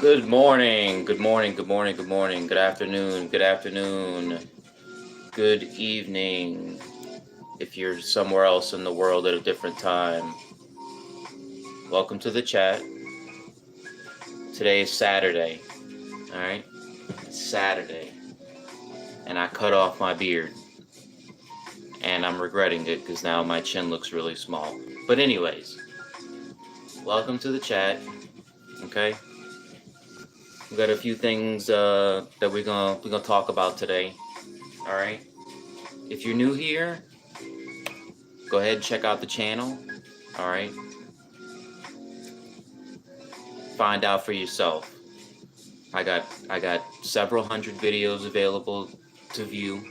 Good morning, good morning, good morning, good morning, good afternoon, good afternoon, good evening. If you're somewhere else in the world at a different time, welcome to the chat. Today is Saturday, all right? It's Saturday, and I cut off my beard, and I'm regretting it because now my chin looks really small. But anyways, welcome to the chat, okay? We got a few things that we're gonna talk about today, all right? If you're new here, go ahead and check out the channel. All right. Find out for yourself. I got several hundred videos available to view.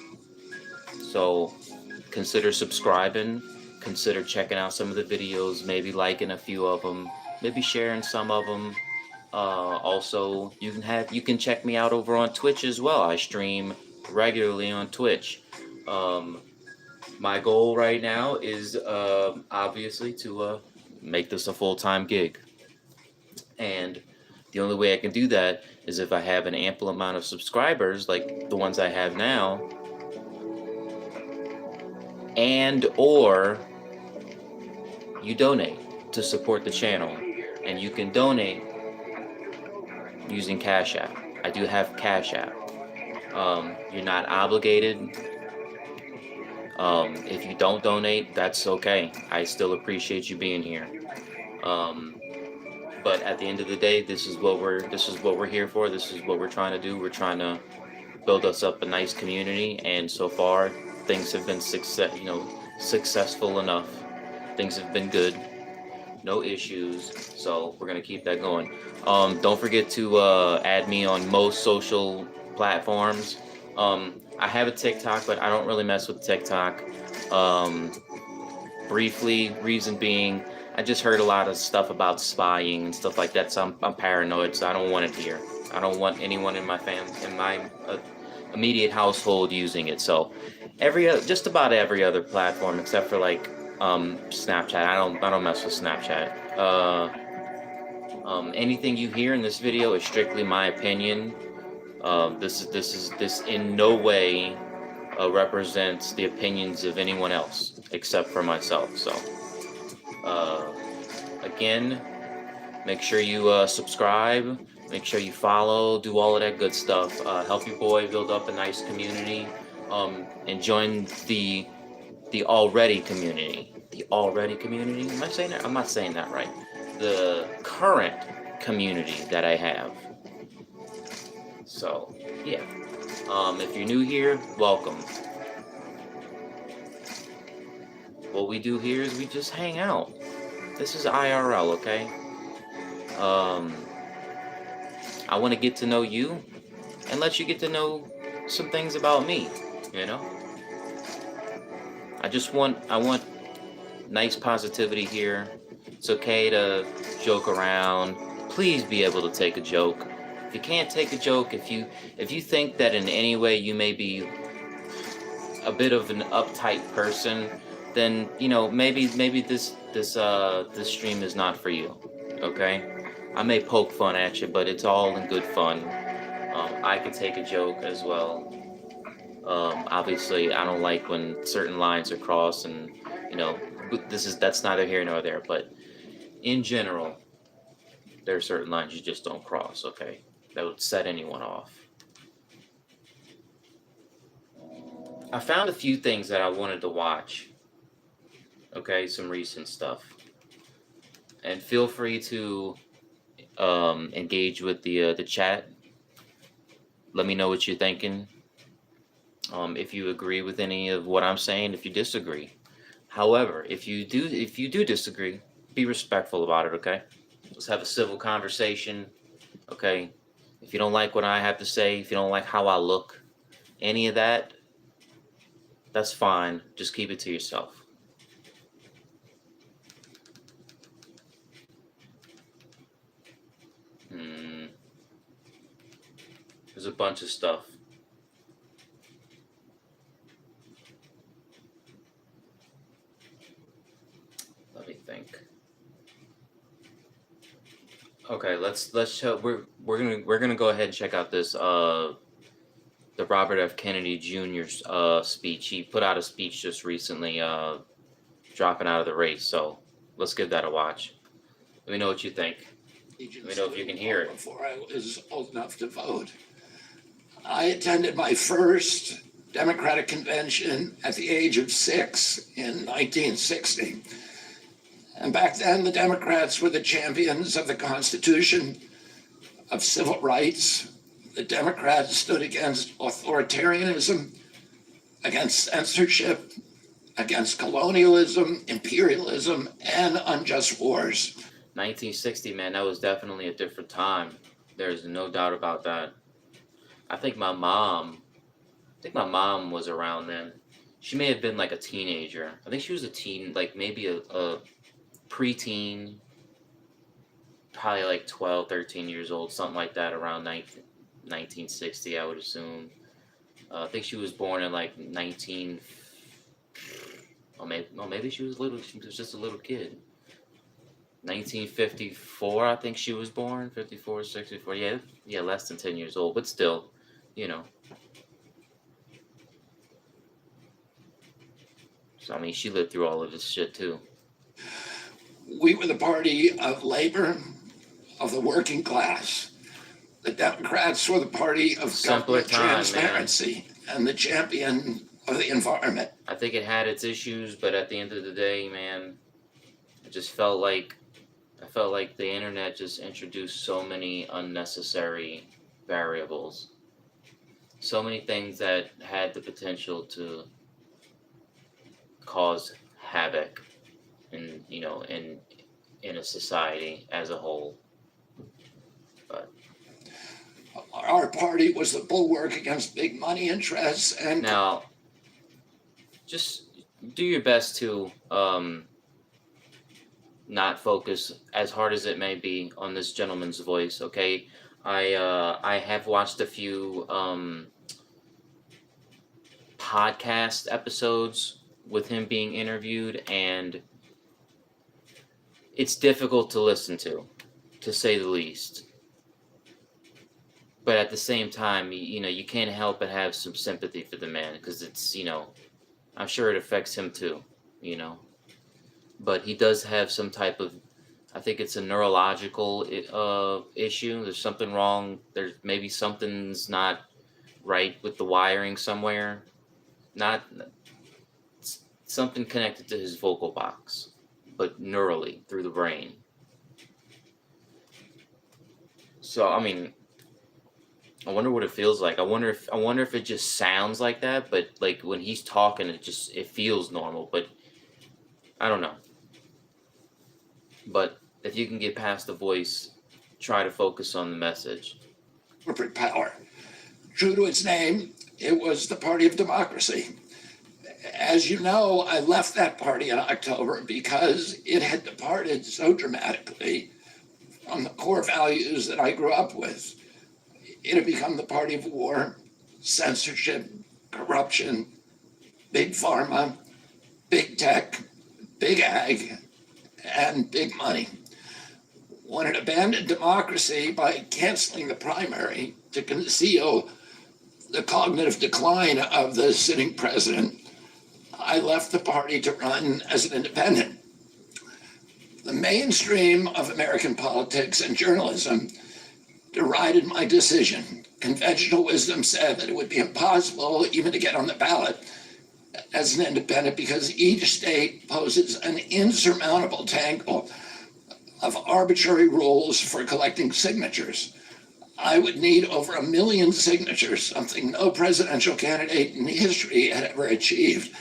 So consider subscribing. Consider checking out some of the videos. Maybe liking a few of them. Maybe sharing some of them. Also, you can check me out over on Twitch as well. I stream regularly on Twitch. Um, my goal right now is obviously to make this a full-time gig. And the only way I can do that is if I have an ample amount of subscribers like the ones I have now, and or you donate to support the channel. And you can donate using Cash App. I do have Cash App. You're not obligated. If you don't donate, that's okay. I still appreciate you being here. Um, but at the end of the day, this is what we're here for. This is what we're trying to do. We're trying to build us up a nice community, and so far things have been successful enough. Things have been good, no issues, so we're gonna keep that going. Don't forget to add me on most social platforms. I have a TikTok, but I don't really mess with TikTok. Um, Briefly, reason being, I just heard a lot of stuff about spying and stuff like that, so I'm paranoid, so I don't want it here. I don't want anyone in my immediate household using it. So just about every other platform except for like Snapchat. I don't mess with Snapchat. Anything you hear in this video is strictly my opinion. This in no way represents the opinions of anyone else except for myself. So uh, again, make sure you subscribe, make sure you follow, do all of that good stuff. Help your boy build up a nice community, and join the already community. The already community? Am I saying that? I'm not saying that right. The current community that I have. So yeah. If you're new here, welcome. What we do here is we just hang out. This is IRL, okay? Um, I want to get to know you and let you get to know some things about me, you know? I want nice positivity here. It's okay to joke around. Please be able to take a joke. If you can't take a joke, if you think that in any way you may be a bit of an uptight person, then maybe this stream is not for you. Okay? I may poke fun at you, but it's all in good fun. I can take a joke as well. Obviously, I don't like when certain lines are crossed, and you know, that's neither here nor there. But in general, there are certain lines you just don't cross. Okay, that would set anyone off. I found a few things that I wanted to watch. Okay, some recent stuff, and feel free to engage with the chat. Let me know what you're thinking. If you agree with any of what I'm saying, if you disagree. However, if you do disagree, be respectful about it, okay? Let's have a civil conversation, okay? If you don't like what I have to say, if you don't like how I look, any of that, that's fine. Just keep it to yourself. There's a bunch of stuff. Let me think. Okay, let's show. we're gonna go ahead and check out this the Robert F. Kennedy Jr.'s speech. He put out a speech just recently, dropping out of the race. So let's give that a watch. Let me know what you think. Let me know if you can hear it. Before I was old enough to vote, I attended my first Democratic convention at the age of 6 in 1960. And back then, the Democrats were the champions of the Constitution, of civil rights. The Democrats stood against authoritarianism, against censorship, against colonialism, imperialism, and unjust wars. 1960, man, that was definitely a different time. There's no doubt about that. I think my mom was around then. She may have been like a teenager. I think she was a teen, like maybe a preteen, probably like 12, 13 years old, something like that, around 1960, I would assume. I think she was born in like 19. Maybe she was little. She was just a little kid. 1954, I think she was born. 54, 64. Yeah, less than 10 years old, but still, you know. So I mean, she lived through all of this shit too. We were the party of labor, of the working class. The Democrats were the party of government transparency, and the champion of the environment. I think it had its issues, but at the end of the day, man, it just felt like the internet just introduced so many unnecessary variables, so many things that had the potential to cause havoc in a society as a whole. But our party was the bulwark against big money interests. And now, just do your best to not focus, as hard as it may be, on this gentleman's voice. Okay, I have watched a few podcast episodes with him being interviewed, and it's difficult to listen to say the least. But at the same time, you can't help but have some sympathy for the man, because it's, I'm sure it affects him too, But he does have some type of, I think it's a neurological issue. There's something wrong. There's maybe something's not right with the wiring somewhere. Not something connected to his vocal box, but neurally through the brain. So I mean, I wonder what it feels like. I wonder if it just sounds like that, but like when he's talking, it feels normal. But I don't know. But if you can get past the voice, try to focus on the message. Corporate power. True to its name, it was the party of democracy. As you know, I left that party in October because it had departed so dramatically from the core values that I grew up with. It had become the party of war, censorship, corruption, big pharma, big tech, big ag, and big money. When it abandoned democracy by canceling the primary to conceal the cognitive decline of the sitting president, I left the party to run as an independent. The mainstream of American politics and journalism derided my decision. Conventional wisdom said that it would be impossible even to get on the ballot as an independent because each state poses an insurmountable tangle of arbitrary rules for collecting signatures. I would need over 1 million signatures, something no presidential candidate in history had ever achieved.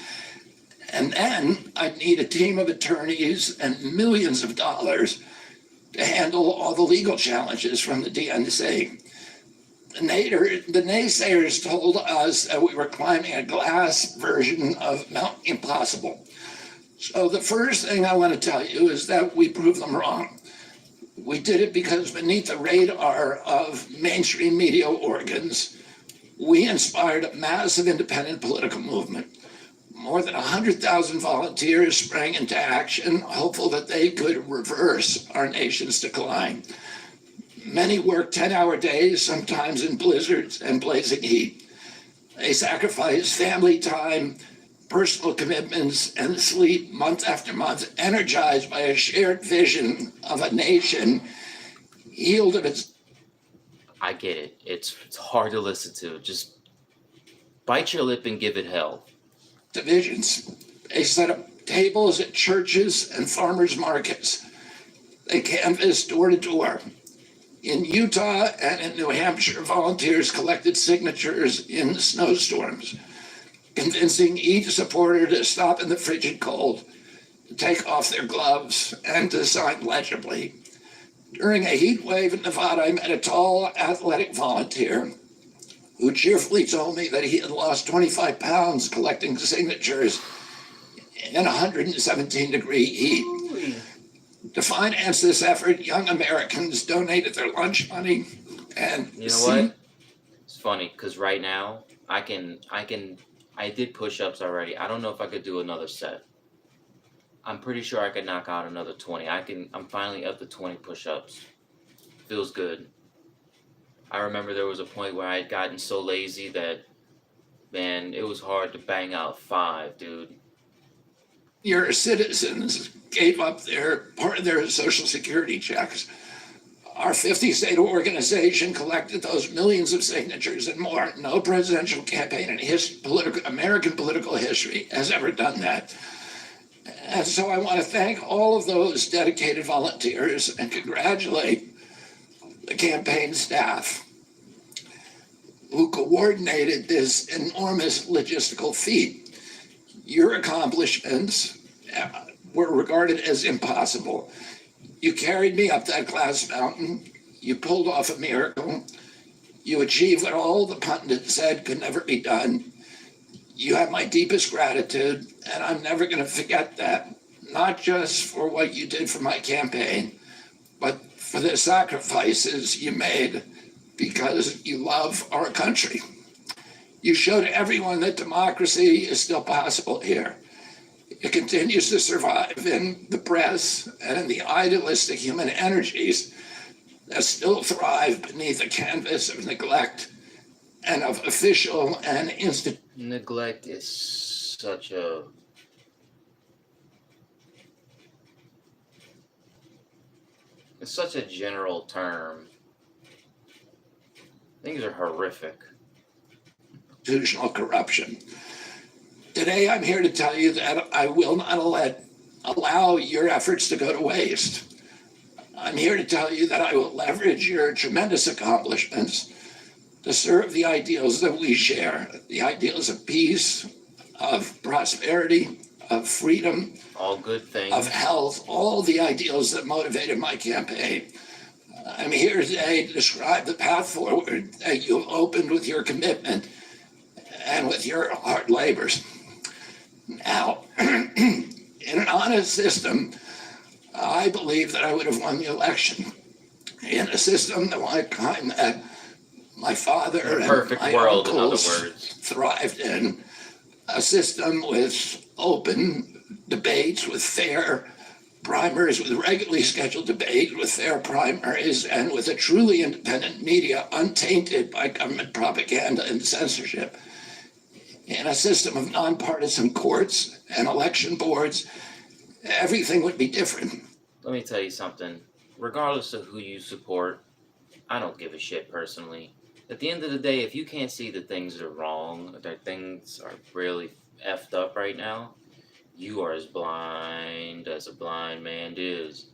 And then I'd need a team of attorneys and millions of dollars to handle all the legal challenges from the DNC. The naysayers told us that we were climbing a glass version of Mount Impossible. So the first thing I want to tell you is that we proved them wrong. We did it because beneath the radar of mainstream media organs, we inspired a massive independent political movement. More than 100,000 volunteers sprang into action, hopeful that they could reverse our nation's decline. Many work 10-hour days, sometimes in blizzards and blazing heat. They sacrifice family time, personal commitments, and sleep month after month, energized by a shared vision of a nation healed of its I get it. It's hard to listen to. Just bite your lip and give it hell. divisions. They set up tables at churches and farmers markets. They canvassed door to door. In Utah and in New Hampshire, volunteers collected signatures in snowstorms, convincing each supporter to stop in the frigid cold, to take off their gloves, and to sign legibly. During a heat wave in Nevada, I met a tall, athletic volunteer who cheerfully told me that he had lost 25 pounds collecting signatures in 117-degree heat. To finance this effort, young Americans donated their lunch money and You know what? It's funny because right now I did push-ups already. I don't know if I could do another set. I'm pretty sure I could knock out another 20. I'm finally up to 20 push-ups. Feels good. I remember there was a point where I had gotten so lazy that, man, it was hard to bang out 5, dude. your citizens gave up part of their Social Security checks. Our 50-state organization collected those millions of signatures and more. No presidential campaign in American political history has ever done that. And so I want to thank all of those dedicated volunteers and congratulate the campaign staff who coordinated this enormous logistical feat. Your accomplishments were regarded as impossible. You carried me up that glass mountain. You pulled off a miracle. You achieved what all the pundits said could never be done. You have my deepest gratitude, and I'm never going to forget that, not just for what you did for my campaign, but for the sacrifices you made because you love our country. You showed everyone that democracy is still possible here. It continues to survive in the press and in the idealistic human energies that still thrive beneath a canvas of neglect and of official and institutional. Neglect is such a it's such a general term. Things are horrific. Institutional corruption. Today, I'm here to tell you that I will not allow your efforts to go to waste. I'm here to tell you that I will leverage your tremendous accomplishments to serve the ideals that we share, the ideals of peace, of prosperity, of freedom, All good things. of health, all the ideals that motivated my campaign. I'm here today to describe the path forward that you've opened with your commitment and with your hard labors. Now, in an honest system, I believe that I would have won the election. In a system the like kind that my father and Perfect my world, in other uncles words. thrived in, a system with open debates, with fair primaries, with regularly scheduled debates, with fair primaries, and with a truly independent media untainted by government propaganda and censorship. In a system of nonpartisan courts and election boards, everything would be different. Let me tell you something. Regardless of who you support, I don't give a shit personally. At the end of the day, if you can't see that things are wrong, that things are really effed up right now, you are as blind as a blind man is.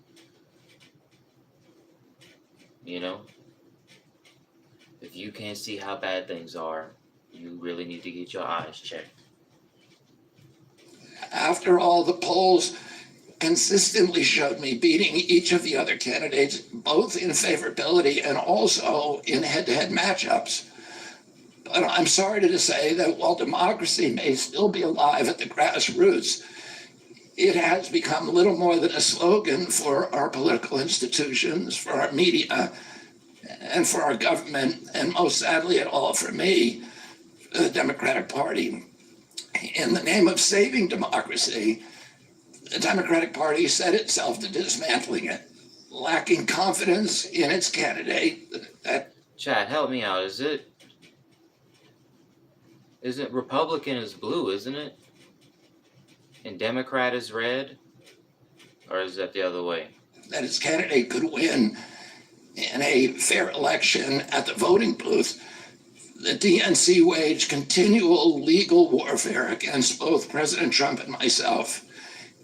You know? If you can't see how bad things are, you really need to get your eyes checked. After all, the polls consistently showed me beating each of the other candidates, both in favorability and also in head-to-head matchups. But I'm sorry to say that while democracy may still be alive at the grassroots, it has become little more than a slogan for our political institutions, for our media, and for our government, and most sadly at all for me, the Democratic Party. In the name of saving democracy, the Democratic Party set itself to dismantling it, lacking confidence in its candidate. That Chad, help me out. Isn't Republican is blue, isn't it? And Democrat is red? Or is that the other way? that its candidate could win in a fair election at the voting booth. The DNC waged continual legal warfare against both President Trump and myself.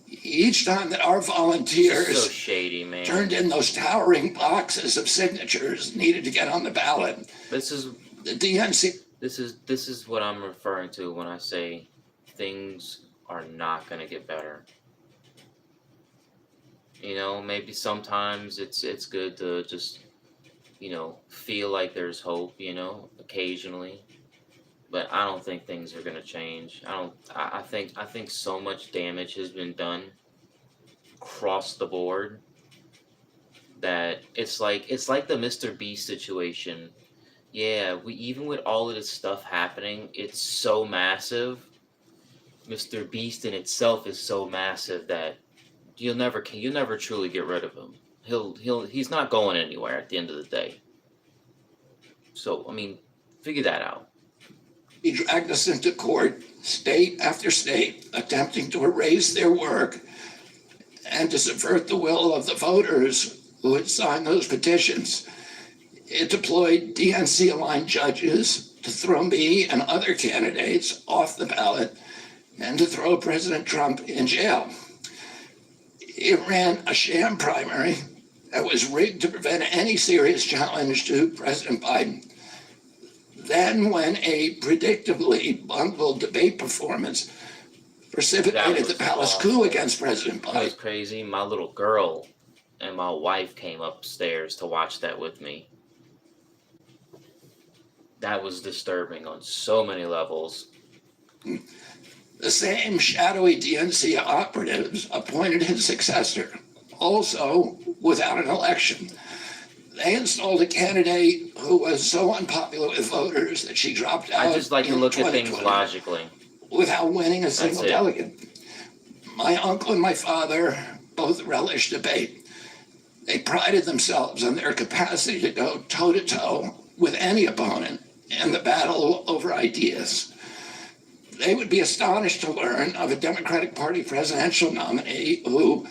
Each time that our This is volunteers so shady, man. turned in those towering boxes of signatures needed to get on the ballot, This is the DNC this is what I'm referring to when I say things are not gonna get better. You know, maybe sometimes it's good to just, feel like there's hope, occasionally. But I don't think things are gonna change. I think so much damage has been done across the board that it's like the Mr. Beast situation. Yeah, we even with all of this stuff happening, it's so massive. Mr. Beast in itself is so massive that you'll never truly get rid of him. He's not going anywhere at the end of the day. So I mean, figure that out. dragged us into court, state after state, attempting to erase their work and to subvert the will of the voters who had signed those petitions. It deployed DNC-aligned judges to throw me and other candidates off the ballot and to throw President Trump in jail. It ran a sham primary that was rigged to prevent any serious challenge to President Biden. Then, when a predictably bungled debate performance precipitated the palace coup against President That was Biden, crazy. My little girl and my wife came upstairs to watch that with me. That was disturbing on so many levels. the same shadowy DNC operatives appointed his successor, also without an election. They installed a candidate who was so unpopular with voters that she dropped out. I just like to in look at things 2020 logically. without winning a single it. delegate. My uncle and my father both relished debate. They prided themselves on their capacity to go toe to toe with any opponent in the battle over ideas. They would be astonished to learn of a Democratic Party presidential nominee who,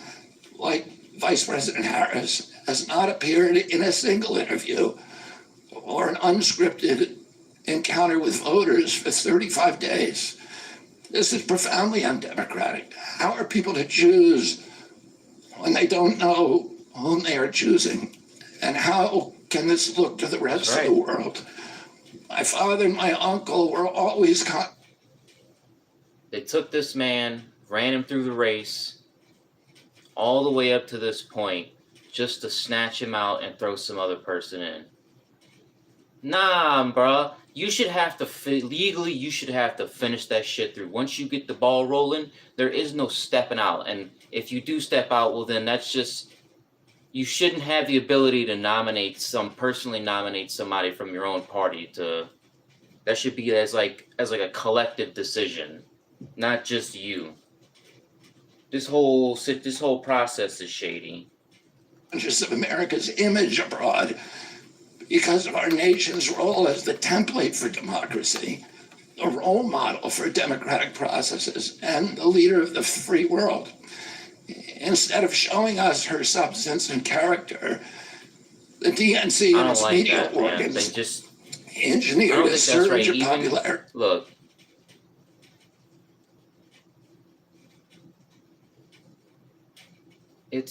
like Vice President Harris, has not appeared in a single interview or an unscripted encounter with voters for 35 days. This is profoundly undemocratic. How are people to choose when they don't know whom they are choosing? And how can this look to the rest of the world? My father and my uncle were always They took this man, ran him through the race, all the way up to this point, just to snatch him out and throw some other person in. Nah, bruh. You should have to legally. You should have to finish that shit through. Once you get the ball rolling, there is no stepping out. And if you do step out, well, then that's just you shouldn't have the ability to personally nominate somebody from your own party. That should be as like a collective decision, not just you. This whole process is shady. conscious of America's image abroad because of our nation's role as the template for democracy, the role model for democratic processes, and the leader of the free world. Instead of showing us her substance and character, the DNC and its media organs They just engineered a surge of popularity. Look. Let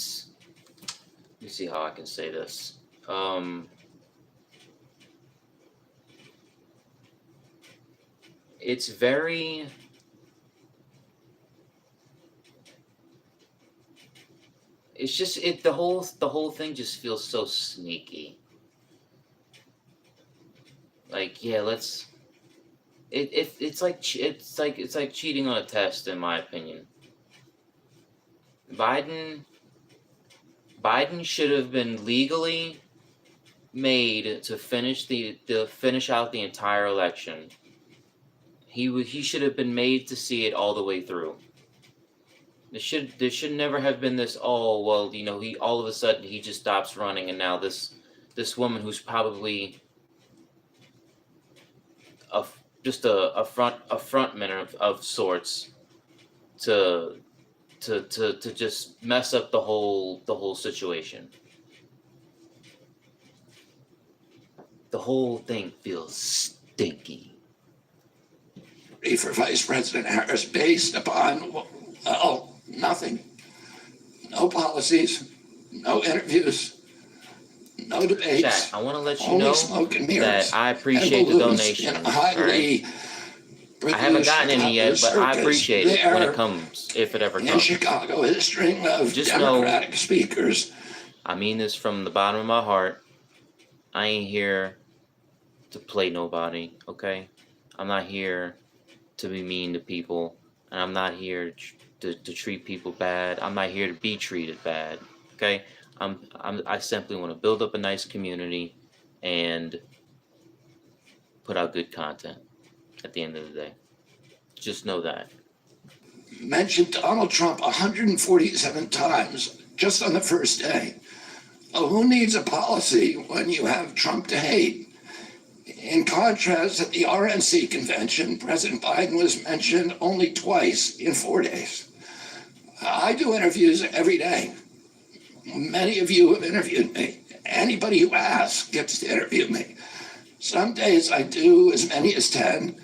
me see how I can say this. It's very it's just the whole thing just feels so sneaky. Like, yeah, it's like cheating on a test, in my opinion. Biden should have been legally made to finish out the entire election. He should have been made to see it all the way through. There should never have been this. Oh well, he all of a sudden he just stops running, and now this woman who's probably a just a frontman of sorts to to just mess up the whole situation. The whole thing feels stinky. For Vice President Harris based upon, well, nothing. No policies, no interviews, no debates. Chat, I want to let you only know smoke and mirrors that I and appreciate the balloons donation. in All highly right? I haven't gotten any yet, but I circus appreciate it when it there comes, if it ever in comes. Chicago, a string of Just know, Democratic speakers. I mean this from the bottom of my heart. I ain't here to play nobody, okay? I'm not here to be mean to people, and I'm not here to treat people bad. I'm not here to be treated bad, okay? I simply want to build up a nice community and put out good content at the end of the day. Just know that. Mentioned Donald Trump 147 times just on the first day. Oh, who needs a policy when you have Trump to hate? In contrast, at the RNC convention, President Biden was mentioned only twice in 4 days. I do interviews every day. Many of you have interviewed me. Anybody who asks gets to interview me. Some days I do as many as 10.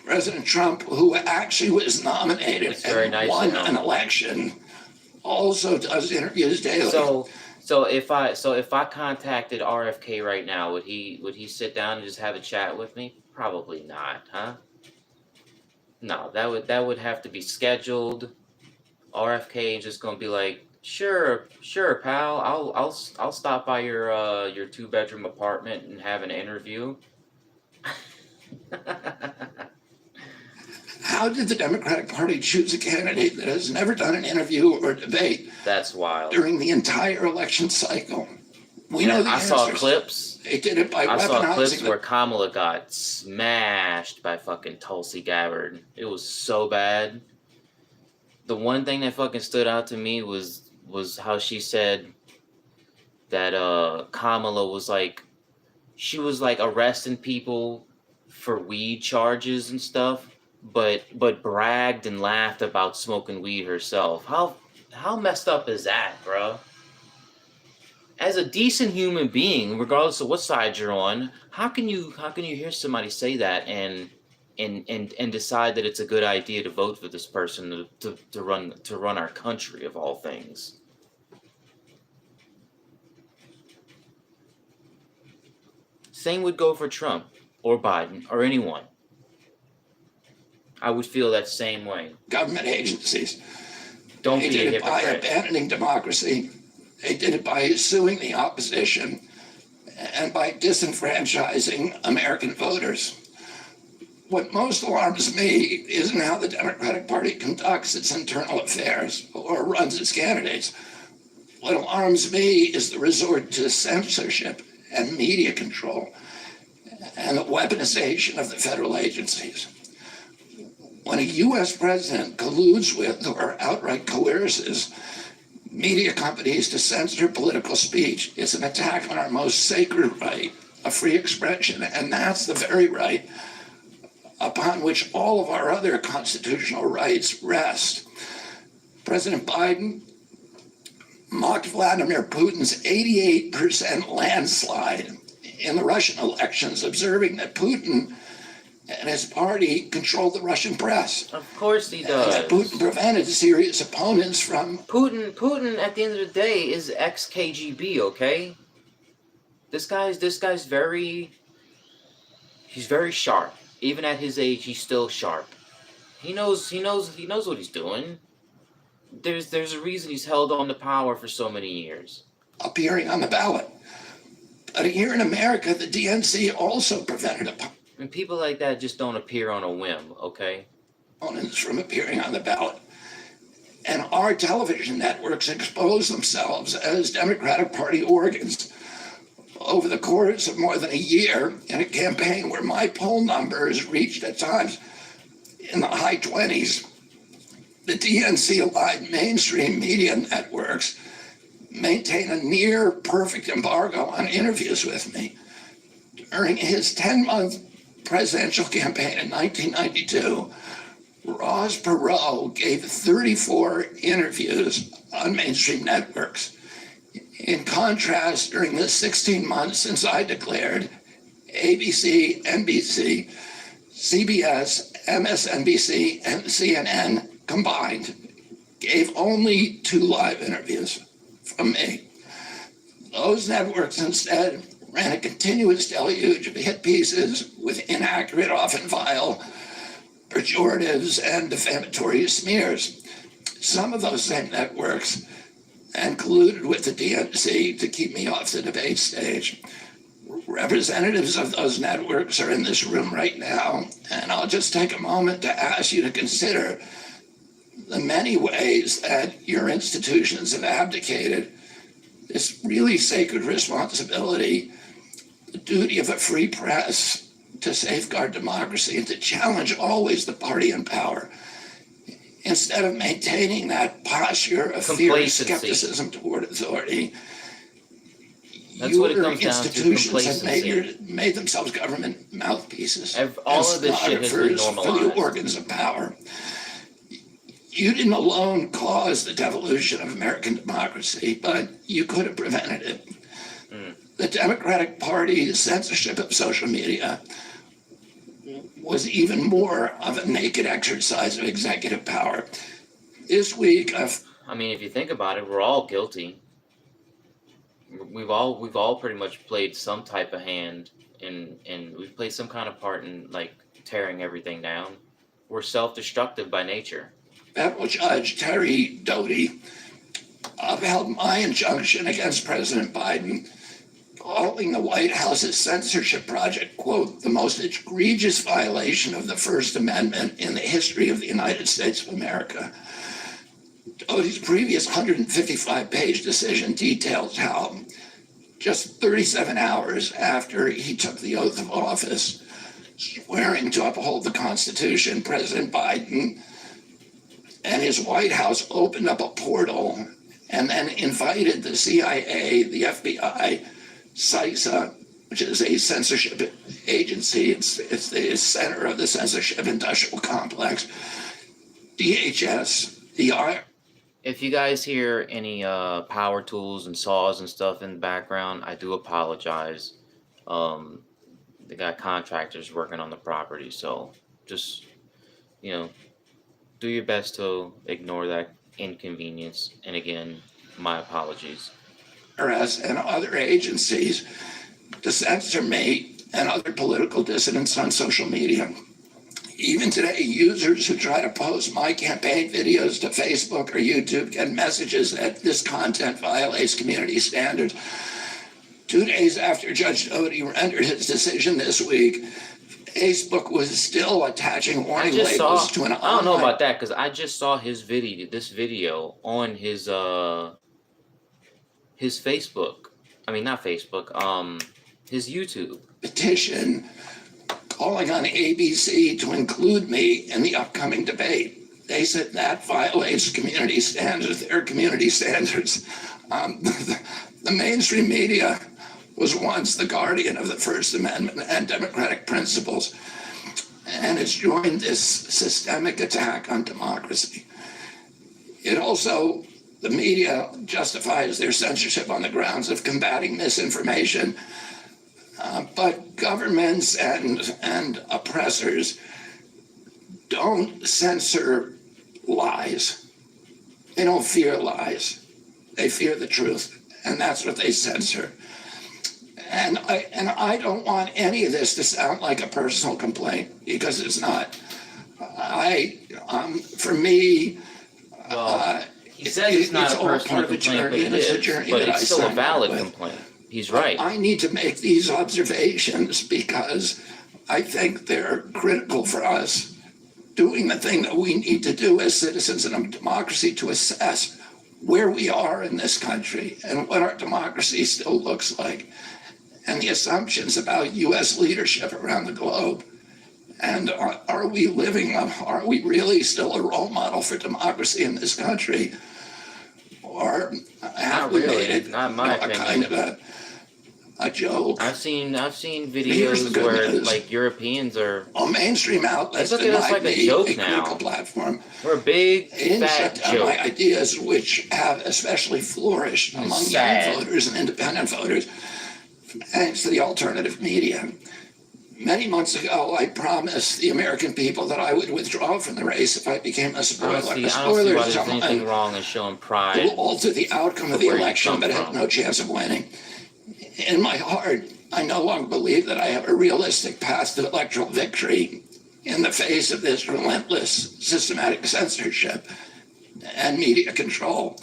President Trump, who actually was nominated and nice won an election, also does interviews daily. So if I contacted RFK right now, would he sit down and just have a chat with me? Probably not, huh? No, that would have to be scheduled. RFK is just gonna be like, sure, pal, I'll stop by your 2-bedroom apartment and have an interview. How did the Democratic Party choose a candidate that has never done an interview or debate? That's wild. During the entire election cycle? We know the answers. Saw clips. They did it by weaponizing. I saw clips where Kamala got smashed by fucking Tulsi Gabbard. It was so bad. The one thing that fucking stood out to me was how she said that Kamala was like, she was like arresting people for weed charges and stuff, but bragged and laughed about smoking weed herself. How messed up is that, bro? As a decent human being, regardless of what side you're on, how can you hear somebody say that and decide that it's a good idea to vote for this person to run our country of all things? Same would go for Trump or Biden or anyone. I would feel that same way. Government agencies. Don't be a hypocrite. They did it by abandoning democracy. They did it by suing the opposition and by disenfranchising American voters. What most alarms me isn't how the Democratic Party conducts its internal affairs or runs its candidates. What alarms me is the resort to censorship and media control and the weaponization of the federal agencies. When a U.S. president colludes with or outright coerces media companies to censor political speech, it's an attack on our most sacred right of free expression, and that's the very right upon which all of our other constitutional rights rest. President Biden mocked Vladimir Putin's 88% landslide in the Russian elections, observing that Putin and his party controlled the Russian press. Of course he does. And that Putin prevented serious opponents from... Putin, at the end of the day, is ex-KGB, okay? This guy's very... He's very sharp. Even at his age, he's still sharp. He knows what he's doing. There's a reason he's held on to power for so many years. Appearing on the ballot. But here in America, the DNC also prevented and people like that just don't appear on a whim, okay? Opponents from appearing on the ballot. And our television networks expose themselves as Democratic Party organs. Over the course of more than a year, in a campaign where my poll numbers reached at times in the high 20s, The DNC-aligned mainstream media networks maintain a near perfect embargo on interviews with me. During his 10-month presidential campaign in 1992, Ross Perot gave 34 interviews on mainstream networks. In contrast, during the 16 months since I declared, ABC, NBC, CBS, MSNBC, and CNN combined gave only 2 live interviews from me. Those networks instead ran a continuous deluge of hit pieces with inaccurate, often vile, pejoratives and defamatory smears. Some of those same networks and colluded with the DNC to keep me off the debate stage. Representatives of those networks are in this room right now, and I'll just take a moment to ask you to consider the many ways that your institutions have abdicated this really sacred responsibility, the duty of a free press to safeguard democracy and to challenge always the party in power, instead of maintaining that posture of fear and skepticism toward authority. That's what it comes down to, Institutions have complacency. made themselves government mouthpieces. All of this shit has been stenographers for the normalized. organs of power. You didn't alone cause the devolution of American democracy, but you could have prevented it. The Democratic Party's censorship of social media was even more of a naked exercise of executive power. This week, I mean, if you think about it, we're all guilty. We've all pretty much played some type of hand, and we've played some kind of part in like tearing everything down. We're self-destructive by nature. Federal Judge Terry Doty upheld my injunction against President Biden, calling the White House's censorship project, quote, the most egregious violation of the First Amendment in the history of the United States of America. Doty's previous 155-page decision details how just 37 hours after he took the oath of office, swearing to uphold the Constitution, President Biden and his White House opened up a portal and then invited the CIA, the FBI, CISA, which is a censorship agency. It's the center of the censorship industrial complex. DHS, the If you guys hear any power tools and saws and stuff in the background, I do apologize. They got contractors working on the property, so just, do your best to ignore that inconvenience. And again, my apologies. IRS and other agencies to censor me and other political dissidents on social media. Even today, users who try to post my campaign videos to Facebook or YouTube get messages that this content violates community standards. 2 days after Judge Doty rendered his decision this week, Facebook was still attaching warning labels to an online... I don't know about that, because I just saw this video on his Facebook. I mean, not Facebook, his YouTube. Petition calling on ABC to include me in the upcoming debate. They said that violates community standards, their community standards. The mainstream media was once the guardian of the First Amendment and democratic principles, and it's joined this systemic attack on democracy. The media justifies their censorship on the grounds of combating misinformation, but governments and oppressors don't censor lies. They don't fear lies. They fear the truth, and that's what they censor. And I don't want any of this to sound like a personal complaint, because it's not. For me, he says it's not a personal complaint, but it is. But it's still a valid complaint. He's right. I need to make these observations because I think they're critical for us doing the thing that we need to do as citizens in a democracy to assess where we are in this country and what our democracy still looks like, and the assumptions about U.S. leadership around the globe. And are we really still a role model for democracy in this country? Or have Not we really. made it Not in my a opinion. kind of a joke? I've seen Here's the videos good where news. like Europeans are On mainstream outlets They look at us denied like a me joke a now. critical platform. we're a big They didn't shut fat down my joke. ideas, which have especially flourished among sad. young voters and independent voters, thanks to the alternative media. Many months ago, I promised the American people that I would withdraw from the race if I became a I spoiler. don't see A why spoiler is there's anything someone wrong in showing who pride. will alter the outcome of the Where you election come but had from. no chance of winning. In my heart, I no longer believe that I have a realistic path to electoral victory in the face of this relentless systematic censorship and media control.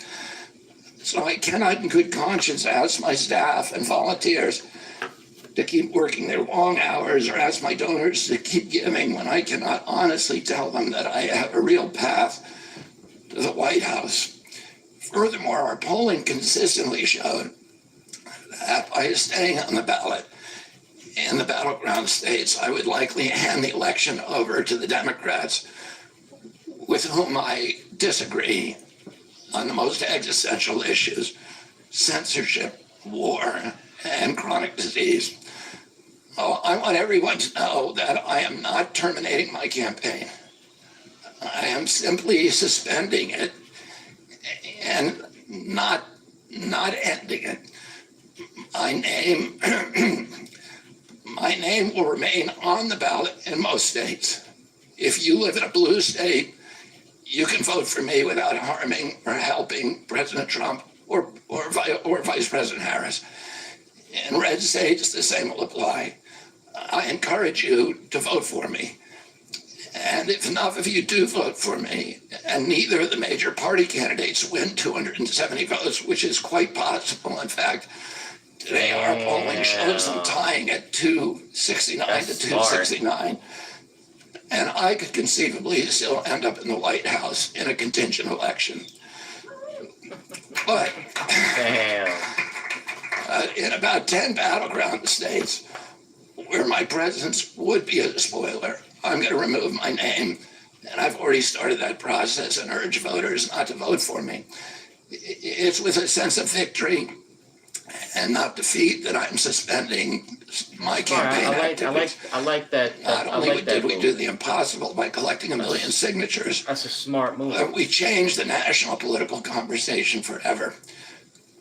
So I cannot in good conscience ask my staff and volunteers to keep working their long hours or ask my donors to keep giving when I cannot honestly tell them that I have a real path to the White House. Furthermore, our polling consistently showed that by staying on the ballot in the battleground states, I would likely hand the election over to the Democrats, with whom I disagree on the most existential issues: censorship, war, and chronic disease. Oh, I want everyone to know that I am not terminating my campaign. I am simply suspending it and not ending it. My name will remain on the ballot in most states. If you live in a blue state, you can vote for me without harming or helping President Trump or Vice President Harris. In red states, the same will apply. I encourage you to vote for me. And if enough of you do vote for me, and neither of the major party candidates win 270 votes, which is quite possible, in fact, today our polling shows them tying at 269 to 269. And I could conceivably still end up in the White House in a contingent election. But in about 10 battleground states where my presence would be a spoiler, I'm going to remove my name. And I've already started that process and urge voters not to vote for me. It's with a sense of victory and not defeat that I'm suspending my campaign activities. I like that. Not only did we do the impossible by collecting 1 million signatures, That's a smart move. but we changed the national political conversation forever.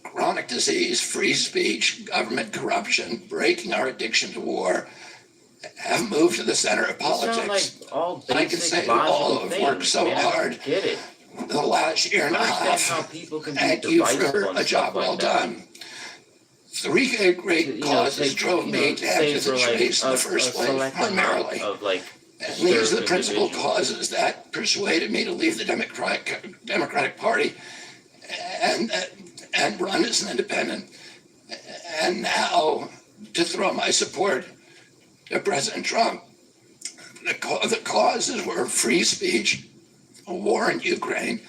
Chronic disease, free speech, government corruption, breaking our addiction to war have moved to the center of politics. Sound like all I can basic say that all logical have worked things. so Man, I hard don't get it. the last year and a I understand how half. people can be Thank you divisive for on a stuff job like well that. done. 3 great causes drove me to enter this race in the first place, primarily. Of like And these are the disturbing principal division. causes that persuaded me to leave the Democratic Party and run as an independent. And now to throw my support to President Trump. The causes were free speech, a war in Ukraine,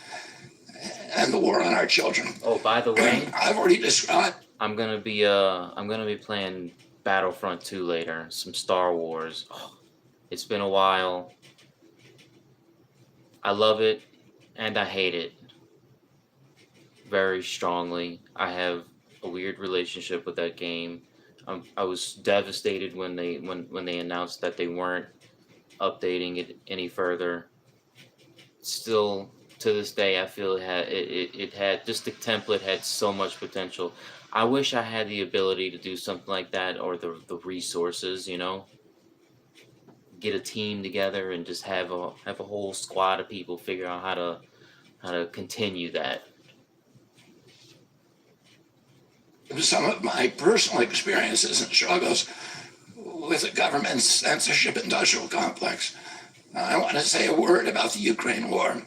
and the war on our children. Oh, by the way, I've already described. I'm gonna be playing Battlefront 2 later. Some Star Wars. Oh, it's been a while. I love it and I hate it very strongly. I have a weird relationship with that game. I was devastated when they announced that they weren't updating it any further. Still to this day, I feel it had just the template had so much potential. I wish I had the ability to do something like that, or the resources, get a team together and just have a whole squad of people figure out how to continue that. Some of my personal experiences and struggles with the government's censorship industrial complex. I want to say a word about the Ukraine war.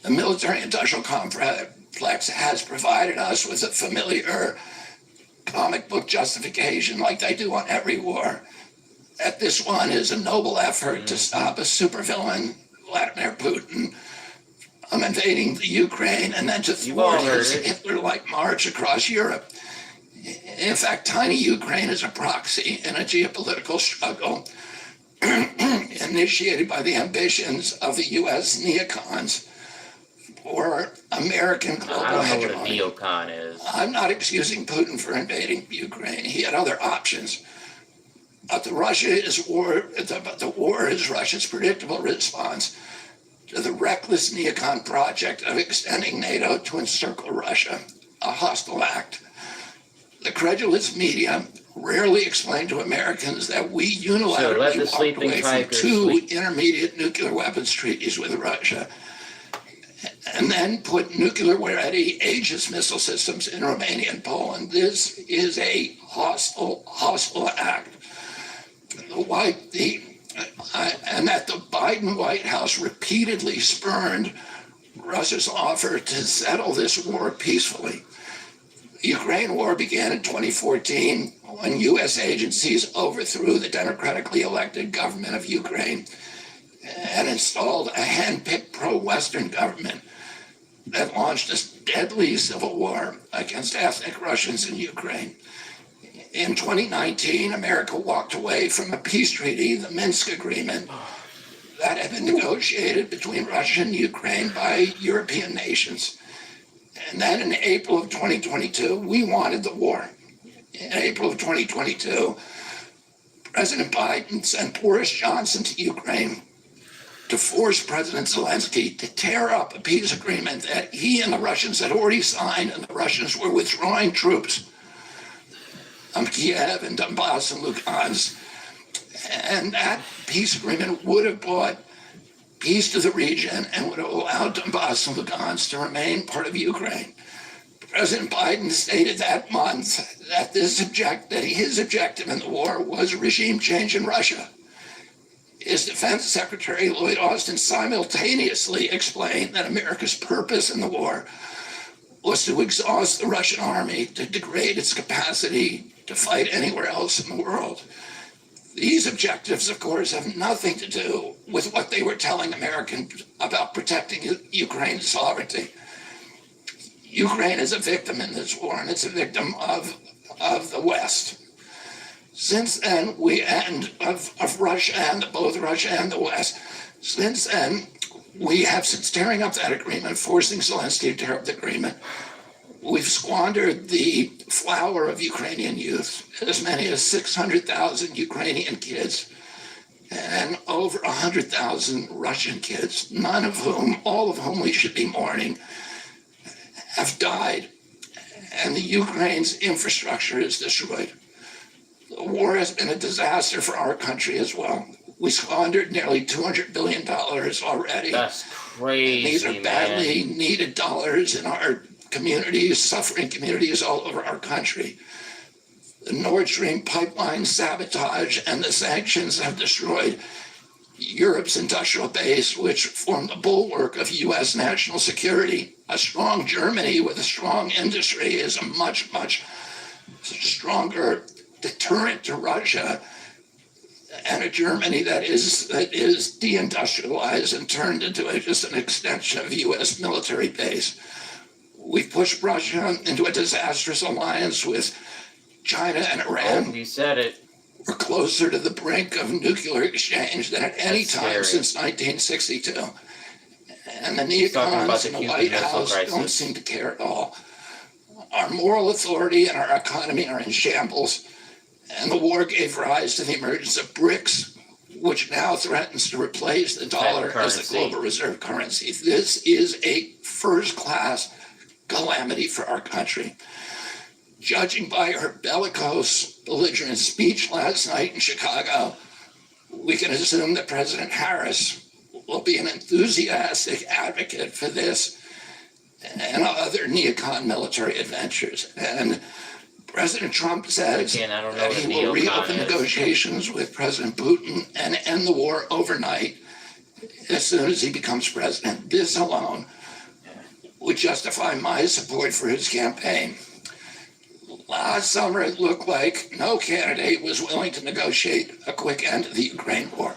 The military industrial complex has provided us with a familiar comic book justification, like they do on every war, that this one is a noble effort to stop a supervillain, Vladimir Putin, invading the Ukraine and then to thwart his Hitler-like march across Europe. In fact, tiny Ukraine is a proxy in a geopolitical struggle initiated by the ambitions of the U.S. neocons for American global I don't know hegemony. what a neocon is. I'm not excusing Putin for invading Ukraine. He had other options. But the war is Russia's predictable response to the reckless neocon project of extending NATO to encircle Russia, a hostile act. The credulous media rarely explain to Americans that we unilaterally walked away from two intermediate nuclear weapons treaties with Russia, and then put nuclear-ready Aegis missile systems in Romania and Poland. This is a hostile act. And that the Biden White House repeatedly spurned Russia's offer to settle this war peacefully. The Ukraine war began in 2014 when U.S. agencies overthrew the democratically elected government of Ukraine and installed a hand-picked pro-Western government that launched a deadly civil war against ethnic Russians in Ukraine. In 2019, America walked away from a peace treaty, the Minsk Agreement, that had been negotiated between Russia and Ukraine by European nations. And then in April of 2022, we wanted the war. In April of 2022, President Biden sent Boris Johnson to Ukraine to force President Zelensky to tear up a peace agreement that he and the Russians had already signed, and the Russians were withdrawing troops from Kiev and Donbass and Lugansk. And that peace agreement would have brought peace to the region and would have allowed Donbass and Lugansk to remain part of Ukraine. President Biden stated that month that his objective in the war was regime change in Russia. His Defense Secretary Lloyd Austin simultaneously explained that America's purpose in the war was to exhaust the Russian army, to degrade its capacity to fight anywhere else in the world. These objectives, of course, have nothing to do with what they were telling Americans about protecting Ukraine's sovereignty. Ukraine is a victim in this war, and it's a victim of the West. Since then, of Russia and both Russia and the West. Since then, we have, since tearing up that agreement, forcing Zelensky to tear up the agreement, we've squandered the flower of Ukrainian youth, as many as 600,000 Ukrainian kids and over 100,000 Russian kids, all of whom we should be mourning, have died, and the Ukraine's infrastructure is destroyed. The war has been a disaster for our country as well. We squandered nearly $200 billion already. That's crazy, and these are badly needed dollars in our communities, suffering communities all over our country. The Nord Stream pipeline sabotage and the sanctions have destroyed Europe's industrial base, which formed the bulwark of U.S. national security. A strong Germany with a strong industry is a much, much stronger deterrent to Russia, and a Germany that is deindustrialized and turned into just an extension of U.S. military base. We've pushed Russia into a disastrous alliance with China and Iran. Oh, you said it. We're closer to the brink of nuclear exchange than at any time since 1962. And the neocons in the White House don't seem to care at all. Our moral authority and our economy are in shambles. And the war gave rise to the emergence of BRICS, which now threatens to replace the dollar as the global reserve currency. This is a first-class calamity for our country. Judging by her bellicose, belligerent speech last night in Chicago, we can assume that President Harris will be an enthusiastic advocate for this and other neocon military adventures. And President Trump says that he will reopen negotiations with President Putin and end the war overnight as soon as he becomes president. This alone would justify my support for his campaign. Last summer, it looked like no candidate was willing to negotiate a quick end to the Ukraine war,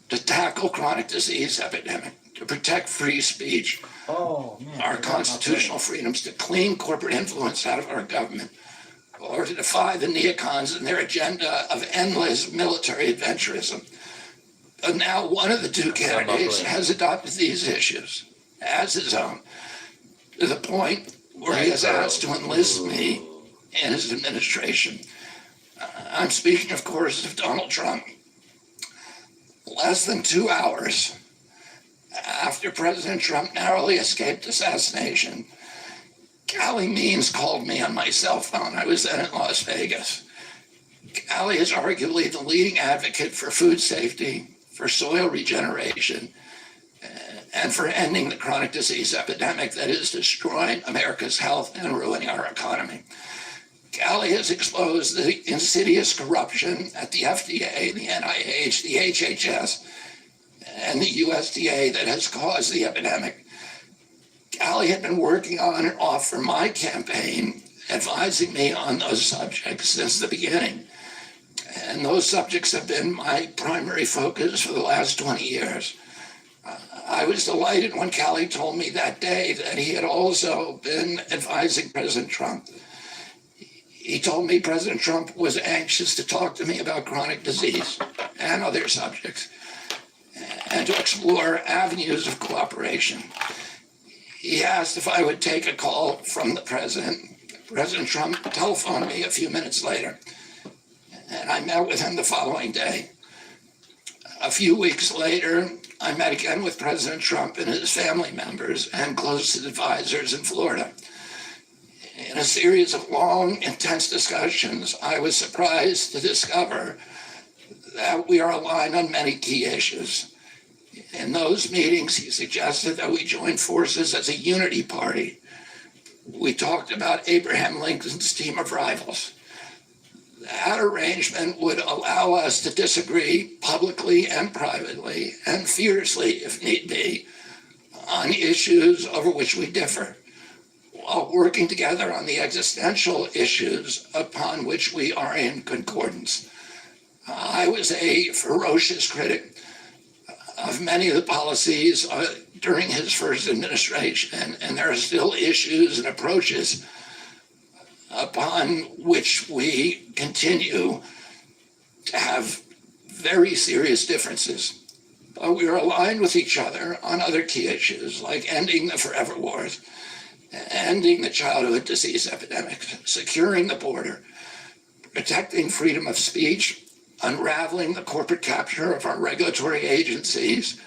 to tackle chronic disease epidemic, to protect free speech, our constitutional freedoms, to clean corporate influence out of our government, or to defy the neocons and their agenda of endless military adventurism. But now one of the two candidates has adopted these issues as his own, to the point where he has asked to enlist me in his administration. I'm speaking, of course, of Donald Trump. Less than 2 hours after President Trump narrowly escaped assassination, Callie Means called me on my cell phone. I was then in Las Vegas. Callie is arguably the leading advocate for food safety, for soil regeneration, and for ending the chronic disease epidemic that is destroying America's health and ruining our economy. Callie has exposed the insidious corruption at the FDA, the NIH, the HHS, and the USDA that has caused the epidemic. Callie had been working on and off for my campaign, advising me on those subjects since the beginning. And those subjects have been my primary focus for the last 20 years. I was delighted when Callie told me that day that he had also been advising President Trump. He told me President Trump was anxious to talk to me about chronic disease and other subjects, and to explore avenues of cooperation. He asked if I would take a call from the president. President Trump telephoned me a few minutes later, and I met with him the following day. A few weeks later, I met again with President Trump and his family members and closest advisors in Florida. In a series of long, intense discussions, I was surprised to discover that we are aligned on many key issues. In those meetings, he suggested that we join forces as a unity party. We talked about Abraham Lincoln's team of rivals. That arrangement would allow us to disagree publicly and privately, and fiercely if need be, on issues over which we differ, while working together on the existential issues upon which we are in concordance. I was a ferocious critic of many of the policies during his first administration, and there are still issues and approaches upon which we continue to have very serious differences. But we are aligned with each other on other key issues, like ending the forever wars, ending the childhood disease epidemic, securing the border, protecting freedom of speech, unraveling the corporate capture of our regulatory agencies,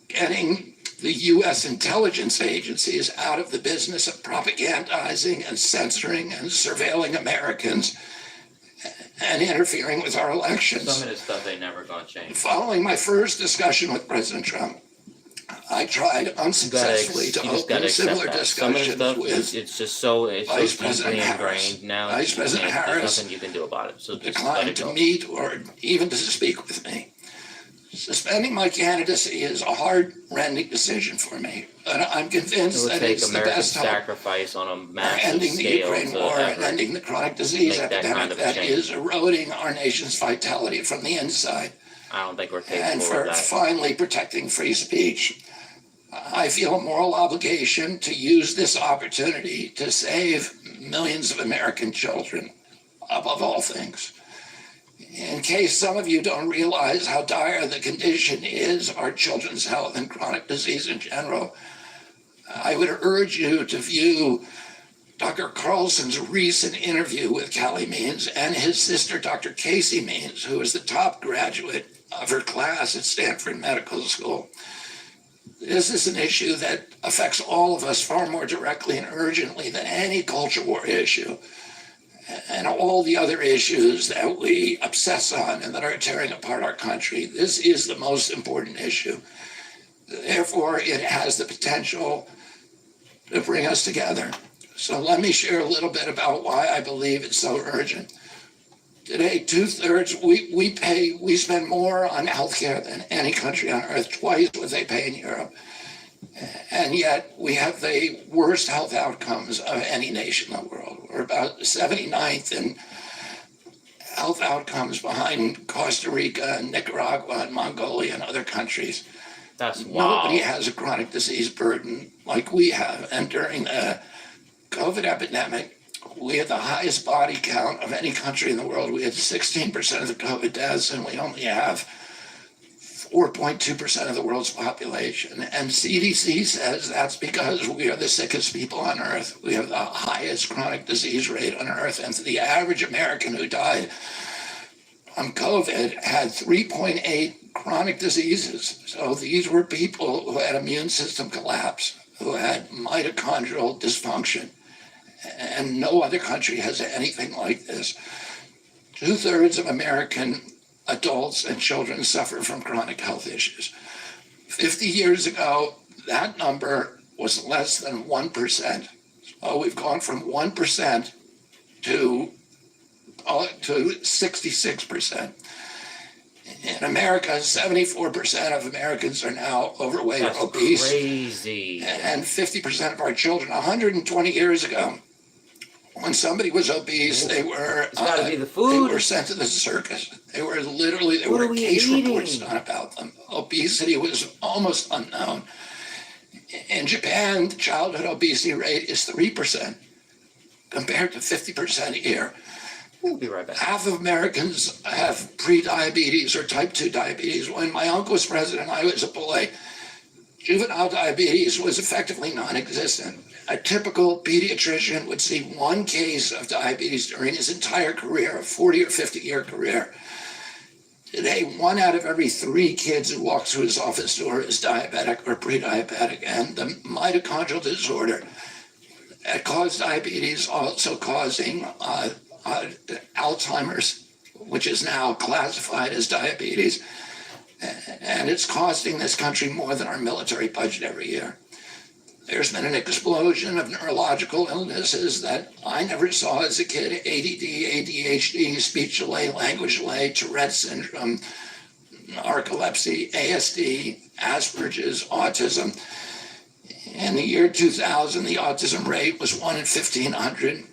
getting the U.S. intelligence agencies out of the business of propagandizing and censoring and surveilling Americans and interfering with our elections. Some of this stuff ain't never gonna change. Following my first discussion with President Trump, I tried unsuccessfully to open similar discussions with it's just so Vice President deeply Harris. ingrained now. Vice President There's Harris nothing you can do about it. So just let declined it to go. meet or even to speak with me. Suspending my candidacy is a heart-rending decision for me, but I'm It convinced would that take it's the American best hope sacrifice on a for massive ending the scale Ukraine to war and ever ending the chronic disease make that epidemic kind of that change. is eroding our nation's vitality from the inside, I don't think we're and capable for of that. finally protecting free speech. I feel a moral obligation to use this opportunity to save millions of American children, above all things. In case some of you don't realize how dire the condition is, our children's health and chronic disease in general, I would urge you to view Dr. Carlson's recent interview with Callie Means and his sister, Dr. Casey Means, who is the top graduate of her class at Stanford Medical School. This is an issue that affects all of us far more directly and urgently than any culture war issue and all the other issues that we obsess on and that are tearing apart our country. This is the most important issue. Therefore, it has the potential to bring us together. So let me share a little bit about why I believe it's so urgent. Today, 2/3, we spend more on healthcare than any country on earth, twice what they pay in Europe. And yet we have the worst health outcomes of any nation in the world. We're about 79th in health outcomes behind Costa Rica and Nicaragua and Mongolia and other countries. That's wild. Nobody has a chronic disease burden like we have. And during the COVID epidemic, we had the highest body count of any country in the world. We had 16% of the COVID deaths, and we only have 4.2% of the world's population. And CDC says that's because we are the sickest people on earth. We have the highest chronic disease rate on earth. And the average American who died from COVID had 3.8 chronic diseases. So these were people who had immune system collapse, who had mitochondrial dysfunction. And no other country has anything like this. 2/3 of American adults and children suffer from chronic health issues. 50 years ago, that number was less than 1%. So we've gone from 1% to 66%. In America, 74% of Americans are now overweight or obese. Crazy. And 50% of our children. 120 years ago, when somebody was obese, they were gotta be the food. They were sent to the circus. There were case reports done about them. Obesity was almost unknown. In Japan, the childhood obesity rate is 3% compared to 50% here. We'll be right back. Half of Americans have pre-diabetes or type 2 diabetes. When my uncle was president, I was a boy, juvenile diabetes was effectively non-existent. A typical pediatrician would see one case of diabetes during his entire career, a 40 or 50-year career. Today, 1 out of every 3 kids who walks through his office door is diabetic or pre-diabetic. And the mitochondrial disorder that caused diabetes, also causing Alzheimer's, which is now classified as diabetes. And it's costing this country more than our military budget every year. There's been an explosion of neurological illnesses that I never saw as a kid: ADD, ADHD, speech delay, language delay, Tourette syndrome, narcolepsy, ASD, Asperger's, autism. In the year 2000, the autism rate was 1 in 1,500.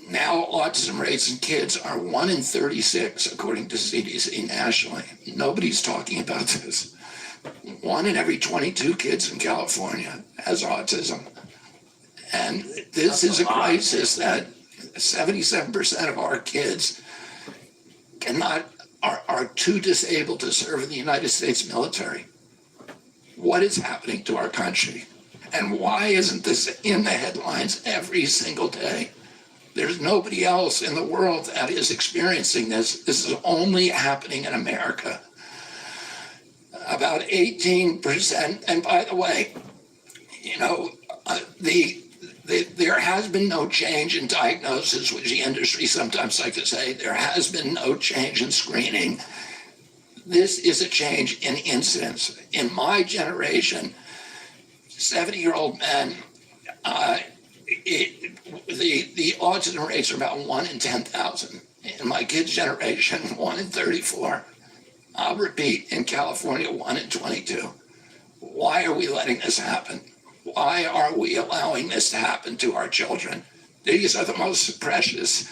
Now autism rates in kids are 1 in 36, according to CDC nationally. Nobody's talking about this. 1 in every 22 kids in California has autism. And this is a crisis that 77% of our kids are too disabled to serve in the United States military. What is happening to our country? And why isn't this in the headlines every single day? There's nobody else in the world that is experiencing this. This is only happening in America. About 18%, and by the way, there has been no change in diagnosis, which the industry sometimes like to say. There has been no change in screening. This is a change in incidence. In my generation, 70-year-old men, the autism rates are about 1 in 10,000. In my kids' generation, 1 in 34. I'll repeat, in California, 1 in 22. Why are we letting this happen? Why are we allowing this to happen to our children? These are the most precious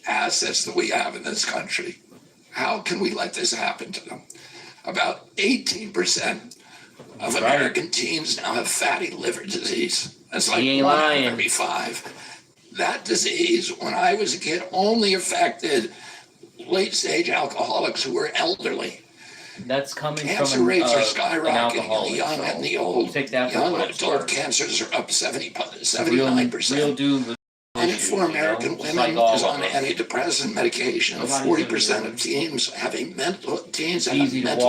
assets that we have in this country. How can we let this happen to them? About 18% of American teens now have fatty liver disease. That's like 1 out of every 5. That disease, when I was a kid, only affected late-stage alcoholics who were elderly. That's coming Cancer from rates are skyrocketing in the young and the old. Young adult cancers are up 79%. Real dude. And for American women is on antidepressant medication. 40% of teens have a mental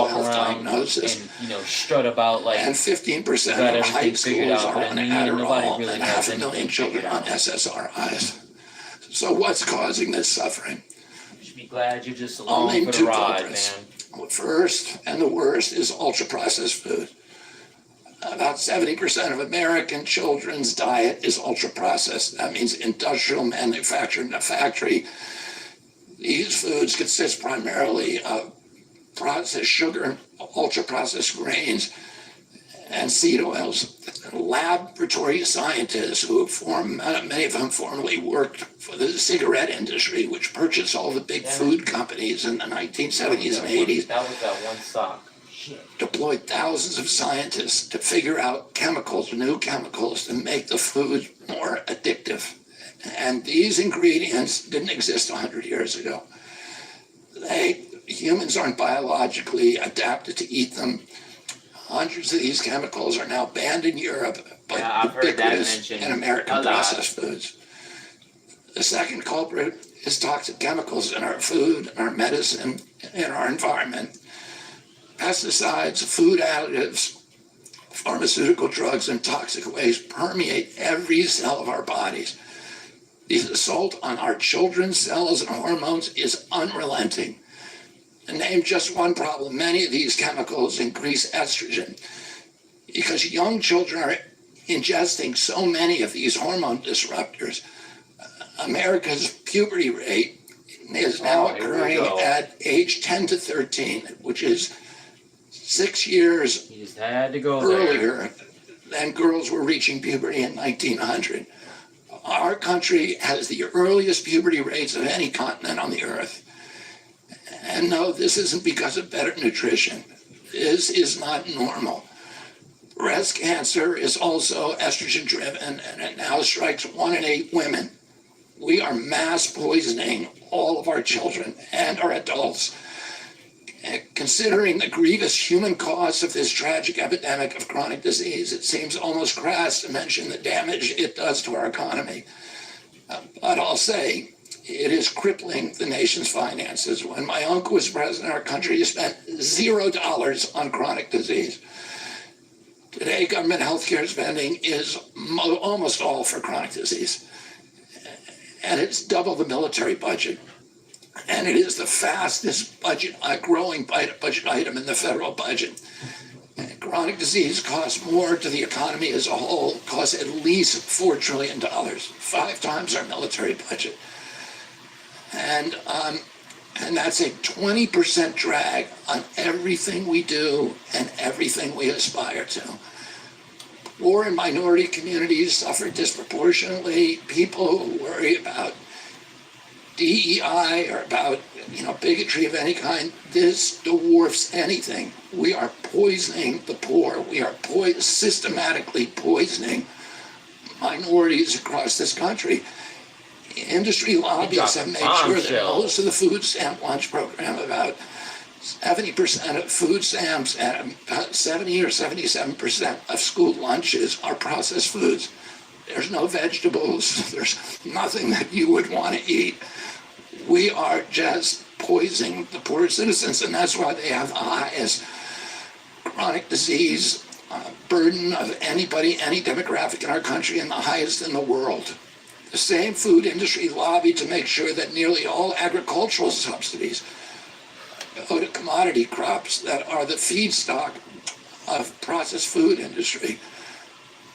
health diagnosis. And, strut about like. And 15% of high schools are on Adderall, and 500,000 children on SSRIs. So what's causing this suffering? You should be glad you're just along for the ride, man. First, and the worst, is ultra-processed food. About 70% of American children's diet is ultra-processed. That means industrial manufactured in a factory. These foods consist primarily of processed sugar, ultra-processed grains, and seed oils. Laboratory scientists who many of them formerly worked for the cigarette industry, which purchased all the big food companies in the 1970s and 80s. That was that one sock. Deployed thousands of scientists to figure out new chemicals to make the food more addictive. And these ingredients didn't exist 100 years ago. They Humans aren't biologically adapted to eat them. Hundreds of these chemicals are now banned in Europe, but Yeah, I've heard that ubiquitous mentioned in a American lot. processed foods. The second culprit is toxic chemicals in our food, our medicine, in our environment. Pesticides, food additives, pharmaceutical drugs, and toxic waste permeate every cell of our bodies. The assault on our children's cells and hormones is unrelenting. To name just one problem, many of these chemicals increase estrogen because young children are ingesting so many of these hormone disruptors. America's puberty rate is now occurring at age 10 to 13, which is 6 years You just had to go earlier than girls were reaching puberty in 1900. Our country has the earliest puberty rates of any continent on the earth. And no, this isn't because of better nutrition. This is not normal. Breast cancer is also estrogen driven, and it now strikes 1 in 8 women. We are mass poisoning all of our children and our adults. Considering the grievous human costs of this tragic epidemic of chronic disease, it seems almost crass to mention the damage it does to our economy. But I'll say, it is crippling the nation's finances. When my uncle was president, our country spent $0 on chronic disease. Today, government healthcare spending is almost all for chronic disease. And it's double the military budget. And it is the fastest growing budget item in the federal budget. And chronic disease costs more to the economy as a whole, costs at least $4 trillion, 5 times our military budget. And that's a 20% drag on everything we do and everything we aspire to. Poor and minority communities suffer disproportionately. People who worry about DEI or about bigotry of any kind, this dwarfs anything. We are poisoning the poor. We are systematically poisoning minorities across this country. Industry lobbies have made sure that most of the food stamp lunch program, about 70% of food stamps and about 70 or 77% of school lunches are processed foods. There's no vegetables. There's nothing that you would want to eat. We are just poisoning the poor citizens, and that's why they have the highest chronic disease burden of anybody, any demographic in our country, and the highest in the world. The same food industry lobbied to make sure that nearly all agricultural subsidies go to commodity crops that are the feedstock of processed food industry.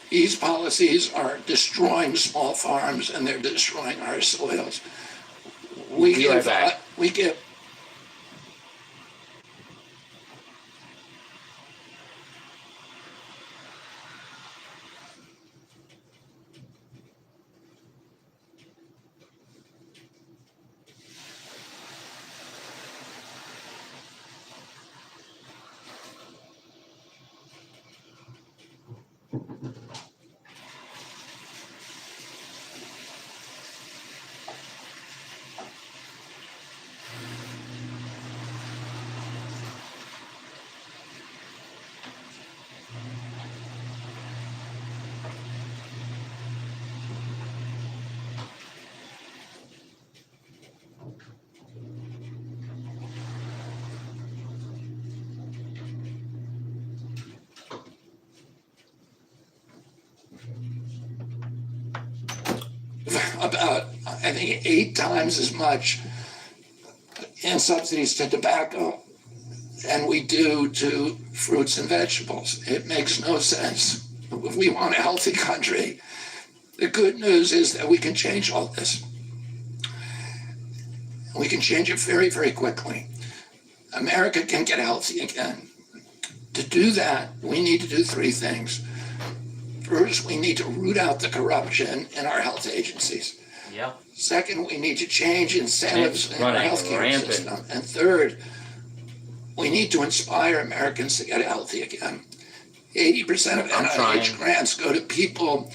These policies are destroying small farms, and they're destroying our soils. We give about, I think, 8 times as much in subsidies to tobacco than we do to fruits and vegetables. It makes no sense. If we want a healthy country, the good news is that we can change all this. We can change it very, very quickly. America can get healthy again. To do that, we need to do 3 things. First, we need to root out the corruption in our health agencies. Yeah. Second, we need to change incentives in our healthcare system. And third, we need to inspire Americans to get healthy again. 80% of NIH grants go to people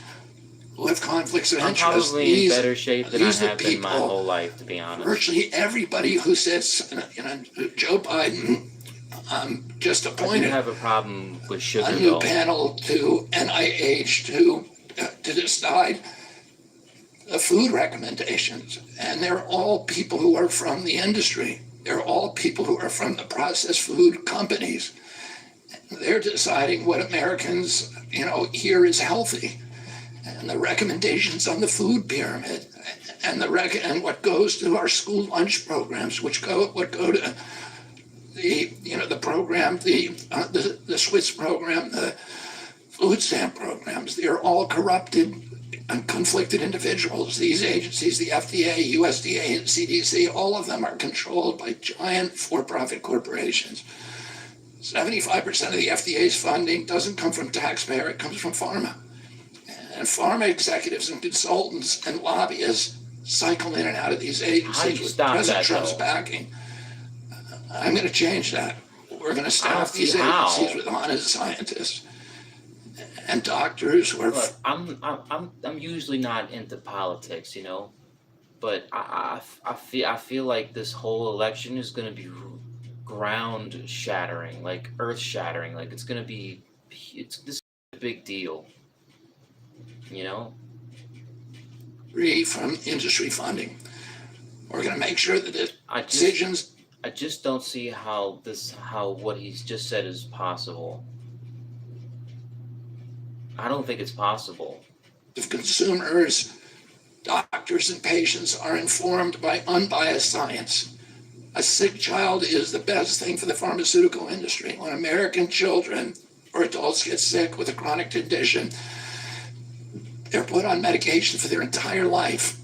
who have conflicts of I'm interest. probably in better shape than I These are have been my people, whole life, to be honest. virtually everybody who sits, Joe Biden just I do appointed have a problem with a sugar, new though. panel to NIH to decide the food recommendations. And they're all people who are from the industry. They're all people who are from the processed food companies. They're deciding what Americans, here is healthy, and the recommendations on the food pyramid, and and what goes to our school lunch programs, what go to the program, the Swiss program, the food stamp programs. They're all corrupted and conflicted individuals. These agencies, the FDA, USDA, and CDC, all of them are controlled by giant for-profit corporations. 75% of the FDA's funding doesn't come from taxpayer, it comes from pharma. And pharma executives and consultants and lobbyists cycle in and out of these agencies with President Trump's backing. I'm going to change that. We're going to staff these agencies with honest scientists and doctors who are. Look, I'm usually not into politics, but I feel like this whole election is going to be ground shattering, like earth shattering, like this is a big deal, Free from industry funding. We're going to make sure that the decisions. I just don't see how what he's just said is possible. I don't think it's possible. If consumers, doctors, and patients are informed by unbiased science, a sick child is the best thing for the pharmaceutical industry. When American children or adults get sick with a chronic condition, they're put on medication for their entire life.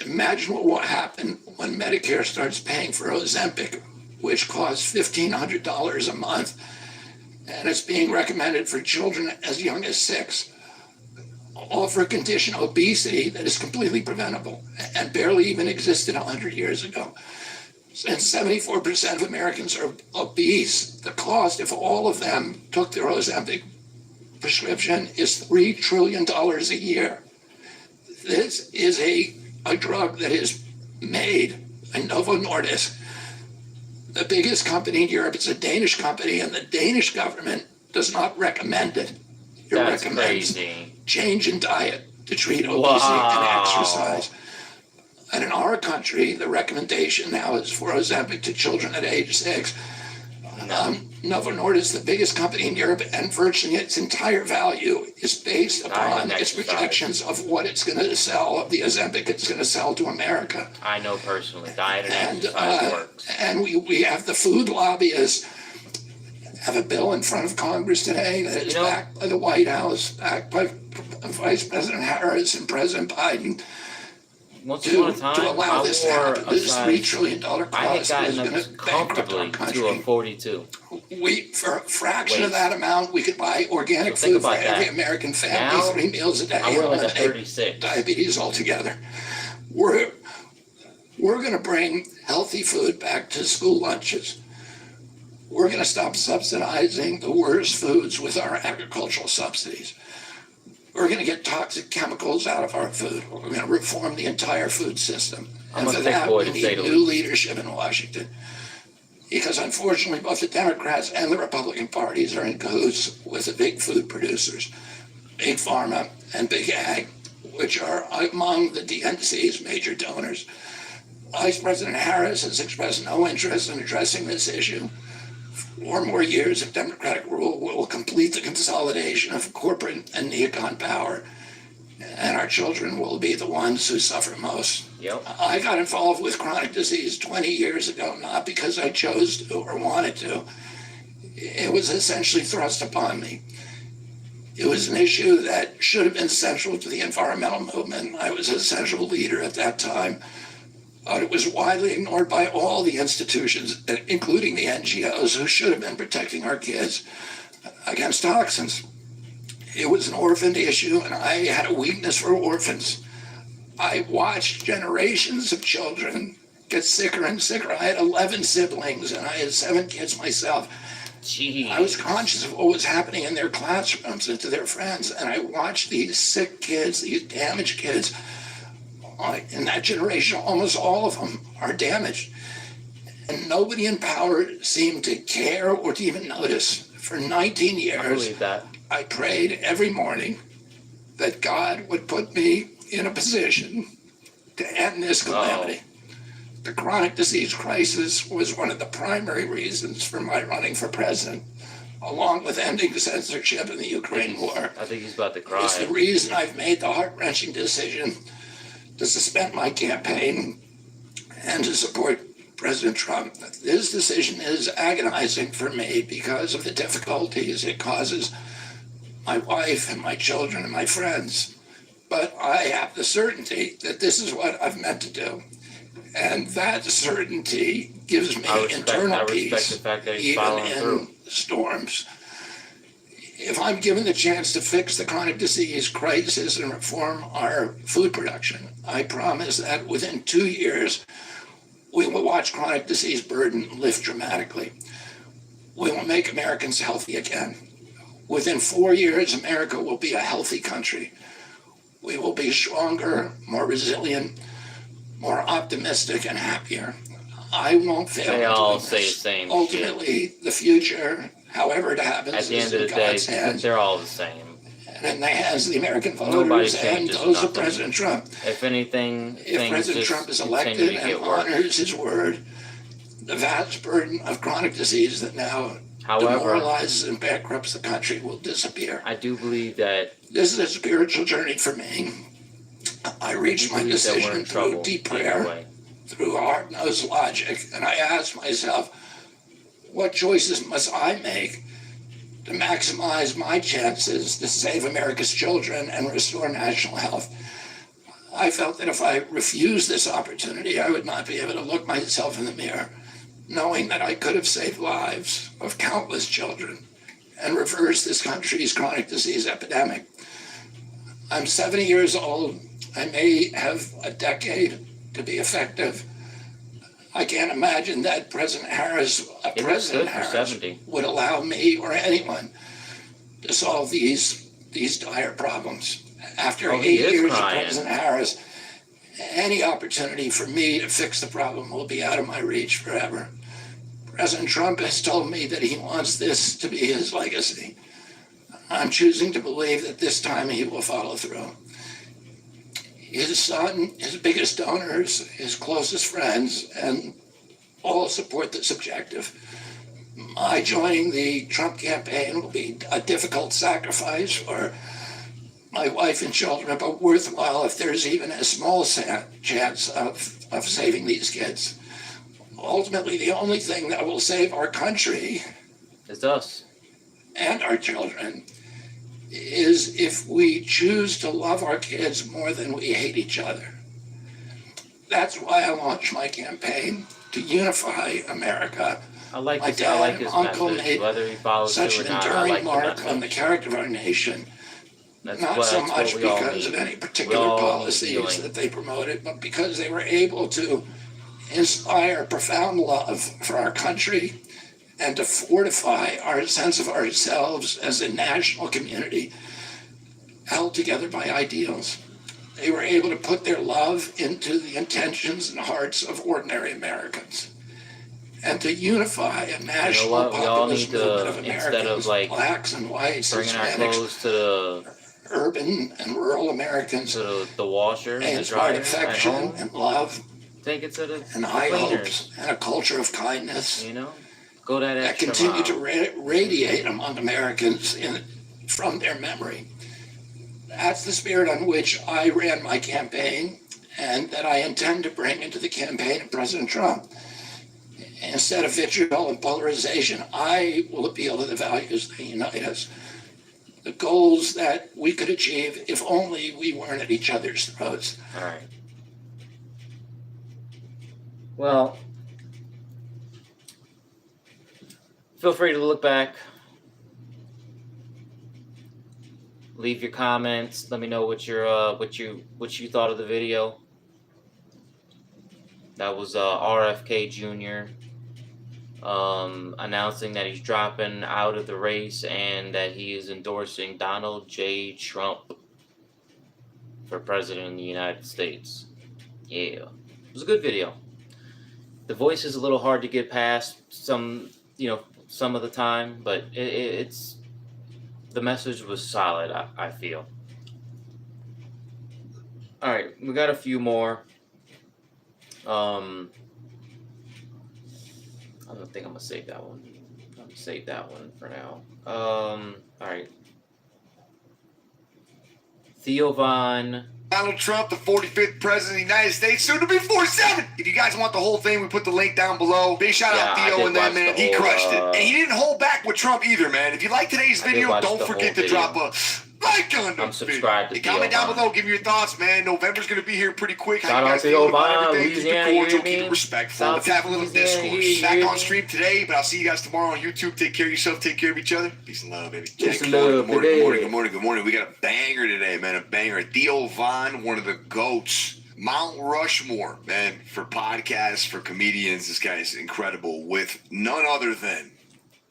Imagine what will happen when Medicare starts paying for Ozempic, which costs $1,500 a month, and it's being recommended for children as young as 6, all for a condition, obesity, that is completely preventable and barely even existed 100 years ago. And 74% of Americans are obese. The cost, if all of them took their Ozempic prescription, is $3 trillion a year. This is a drug that is made by Novo Nordisk, the biggest company in Europe. It's a Danish company, and the Danish government does not recommend it. It recommends change in diet to treat obesity and exercise. And in our country, the recommendation now is for Ozempic to children at age 6. Novo Nordisk, the biggest company in Europe, and virtually its entire value is based upon its projections of what it's going to sell, of the Ozempic it's going to sell to America. I know personally, diet and exercise works. And we have the food lobbyists have a bill in front of Congress today that is backed by the White House, backed by Vice President Harris and President Biden. Once upon a time, to allow this to happen. This $3 trillion cost is going to bankrupt our country. To a 42. For a fraction of that amount, we could buy organic food for every American family, now, 3 meals a day. I wear like a 36. Diabetes altogether. We're going to bring healthy food back to school lunches. We're going to stop subsidizing the worst foods with our agricultural subsidies. We're going to get toxic chemicals out of our food. We're going to reform the entire food system. And for that, we need new leadership in Washington. Because unfortunately, both the Democrats and the Republican parties are in cahoots with the big food producers, Big Pharma and Big Ag, which are among the DNC's major donors. Vice President Harris has expressed no interest in addressing this issue. 4 more years of Democratic rule will complete the consolidation of corporate and neocon power, and our children will be the ones who suffer most. Yep. I got involved with chronic disease 20 years ago, not because I chose to or wanted to. It was essentially thrust upon me. It was an issue that should have been central to the environmental movement. I was a central leader at that time. But it was widely ignored by all the institutions, including the NGOs, who should have been protecting our kids against toxins. It was an orphaned issue, and I had a weakness for orphans. I watched generations of children get sicker and sicker. I had 11 siblings, and I had 7 kids myself. Jeez. I was conscious of what was happening in their classrooms and to their friends, and I watched these sick kids, these damaged kids. In that generation, almost all of them are damaged. And nobody in power seemed to care or to even notice. For 19 years, I believe that. I prayed every morning that God would put me in a position to end this calamity. The chronic disease crisis was one of the primary reasons for my running for president, along with ending censorship in the Ukraine war. I think he's about to cry. It's the reason I've made the heart-wrenching decision to suspend my campaign and to support President Trump. This decision is agonizing for me because of the difficulties it causes my wife and my children and my friends. But I have the certainty that this is what I've meant to do. And that certainty gives me internal peace, the fact that he's even following in through. storms. If I'm given the chance to fix the chronic disease crisis and reform our food production, I promise that within 2 years, we will watch chronic disease burden lift dramatically. We will make Americans healthy again. Within 4 years, America will be a healthy country. We will be stronger, more resilient, more optimistic, and happier. I won't fail. They all say the same Ultimately, the future, however it happens, at the end is of in the day, God's hands. they're all the same. And in the hands of the American Nobody voters and changes those of nothing. President Trump. If anything, If things President just Trump is continue elected to and get worse. honors his word, the vast burden of chronic disease that now However, demoralizes and bankrupts the country will disappear. I do believe that This is a spiritual journey for me. I reached my decision through deep prayer, anyway. through hard-nosed logic, and I asked myself, what choices must I make to maximize my chances to save America's children and restore national health? I felt that if I refused this opportunity, I would not be able to look myself in the mirror, knowing that I could have saved lives of countless children and reversed this country's chronic disease epidemic. I'm 70 years old. I may have a decade to be effective. I can't imagine that President Harris would allow me or anyone to solve these dire problems. After 8 years of President Harris, any opportunity for me to fix the problem will be out of my reach forever. President Trump has told me that he wants this to be his legacy. I'm choosing to believe that this time he will follow through. His son, his biggest donors, his closest friends, and all support this objective. My joining the Trump campaign will be a difficult sacrifice for my wife and children, but worthwhile if there's even a small chance of saving these kids. Ultimately, the only thing that will save our country is us and our children is if we choose to love our kids more than we hate each other. That's why I launched my campaign to unify America. I like my this, dad I like and his uncle message, made whether he follows such through an or not. I enduring like the mark message. on the character of our nation. That's Not what, so that's much what we all because need. of any particular We all policies doing. that they promoted, but because they were able to inspire profound love for our country and to fortify our sense of ourselves as a national community held together by ideals. They were able to put their love into the intentions and hearts of ordinary Americans and to unify a national what? We all populist need to, movement of instead Americans, of, like, blacks and whites, bringing our Hispanics, clothes to urban and rural Americans, the washer and they the inspired dryer at affection home. and love Take it to the and high cleaners, hopes and a culture of kindness you know? Go that that extra continue mile. to radiate among Americans from their memory. That's the spirit on which I ran my campaign and that I intend to bring into the campaign of President Trump. Instead of vitriol and polarization, I will appeal to the values that unite us, the goals that we could achieve if only we weren't at each other's throats. All right. Well, feel free to look back. Leave your comments. Let me know what you thought of the video. That was RFK Jr. announcing that he's dropping out of the race and that he is endorsing Donald J. Trump for president of the United States. Yeah, it was a good video. The voice is a little hard to get past some of the time, but it's the message was solid. I feel. All right, we got a few more. I don't think I'm gonna save that one. I'm gonna save that one for now. All right. Theo Von. Donald Trump, the 45th president of the United States, soon to be 47. If you guys want the whole thing, we put the link down below. Big shout out Theo and that, man. He crushed it. And he didn't hold back with Trump either, man. If you like today's video, don't forget to drop a like on the I'm subscribed video. Comment down below, give me your thoughts, man. November's going to be here pretty quick. Shout out Theo Von, keep it cordial, keep it respectful. Let's have a little discourse. Back on stream today, but I'll see you guys tomorrow on YouTube. Take care of yourself, take care of each other. Peace and love, baby. Peace and love, good morning. We got a banger today, man. A banger. Theo Von, one of the GOATs. Mount Rushmore, man, for podcasts, for comedians. This guy is incredible with none other than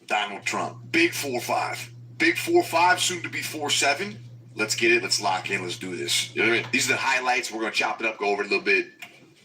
Donald Trump. Big 4-5. Big 4-5, soon to be 4-7. Let's get it. Let's lock in. Let's do this. You know what I mean? These are the highlights. We're going to chop it up, go over it a little bit.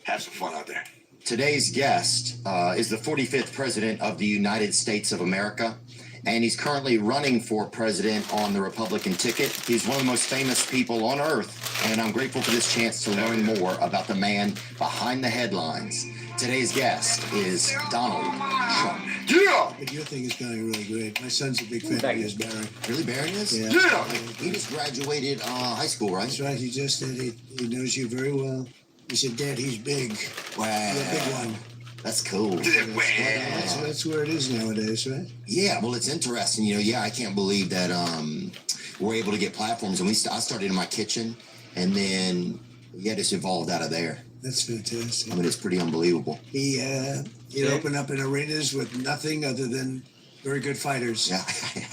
Have some fun out there. Today's guest is the 45th president of the United States of America, and he's currently running for president on the Republican ticket. He's one of the most famous people on earth, and I'm grateful for this chance to learn more about the man behind the headlines. Today's guest is Donald Trump. Yeah! But your thing is going really great. My son's a big fan of yours, Barry. Really, Barry is? Yeah. Yeah! He just graduated high school, right? That's right. He just said he knows you very well. He said, Dad, he's big. Wow. You're a big one. That's cool. That's where it is nowadays, right? Yeah, well, it's interesting. I can't believe that we're able to get platforms. And I started in my kitchen, and then it's evolved out of there. That's fantastic. I mean, it's pretty unbelievable. He opened up in arenas with nothing other than very good fighters. Yeah.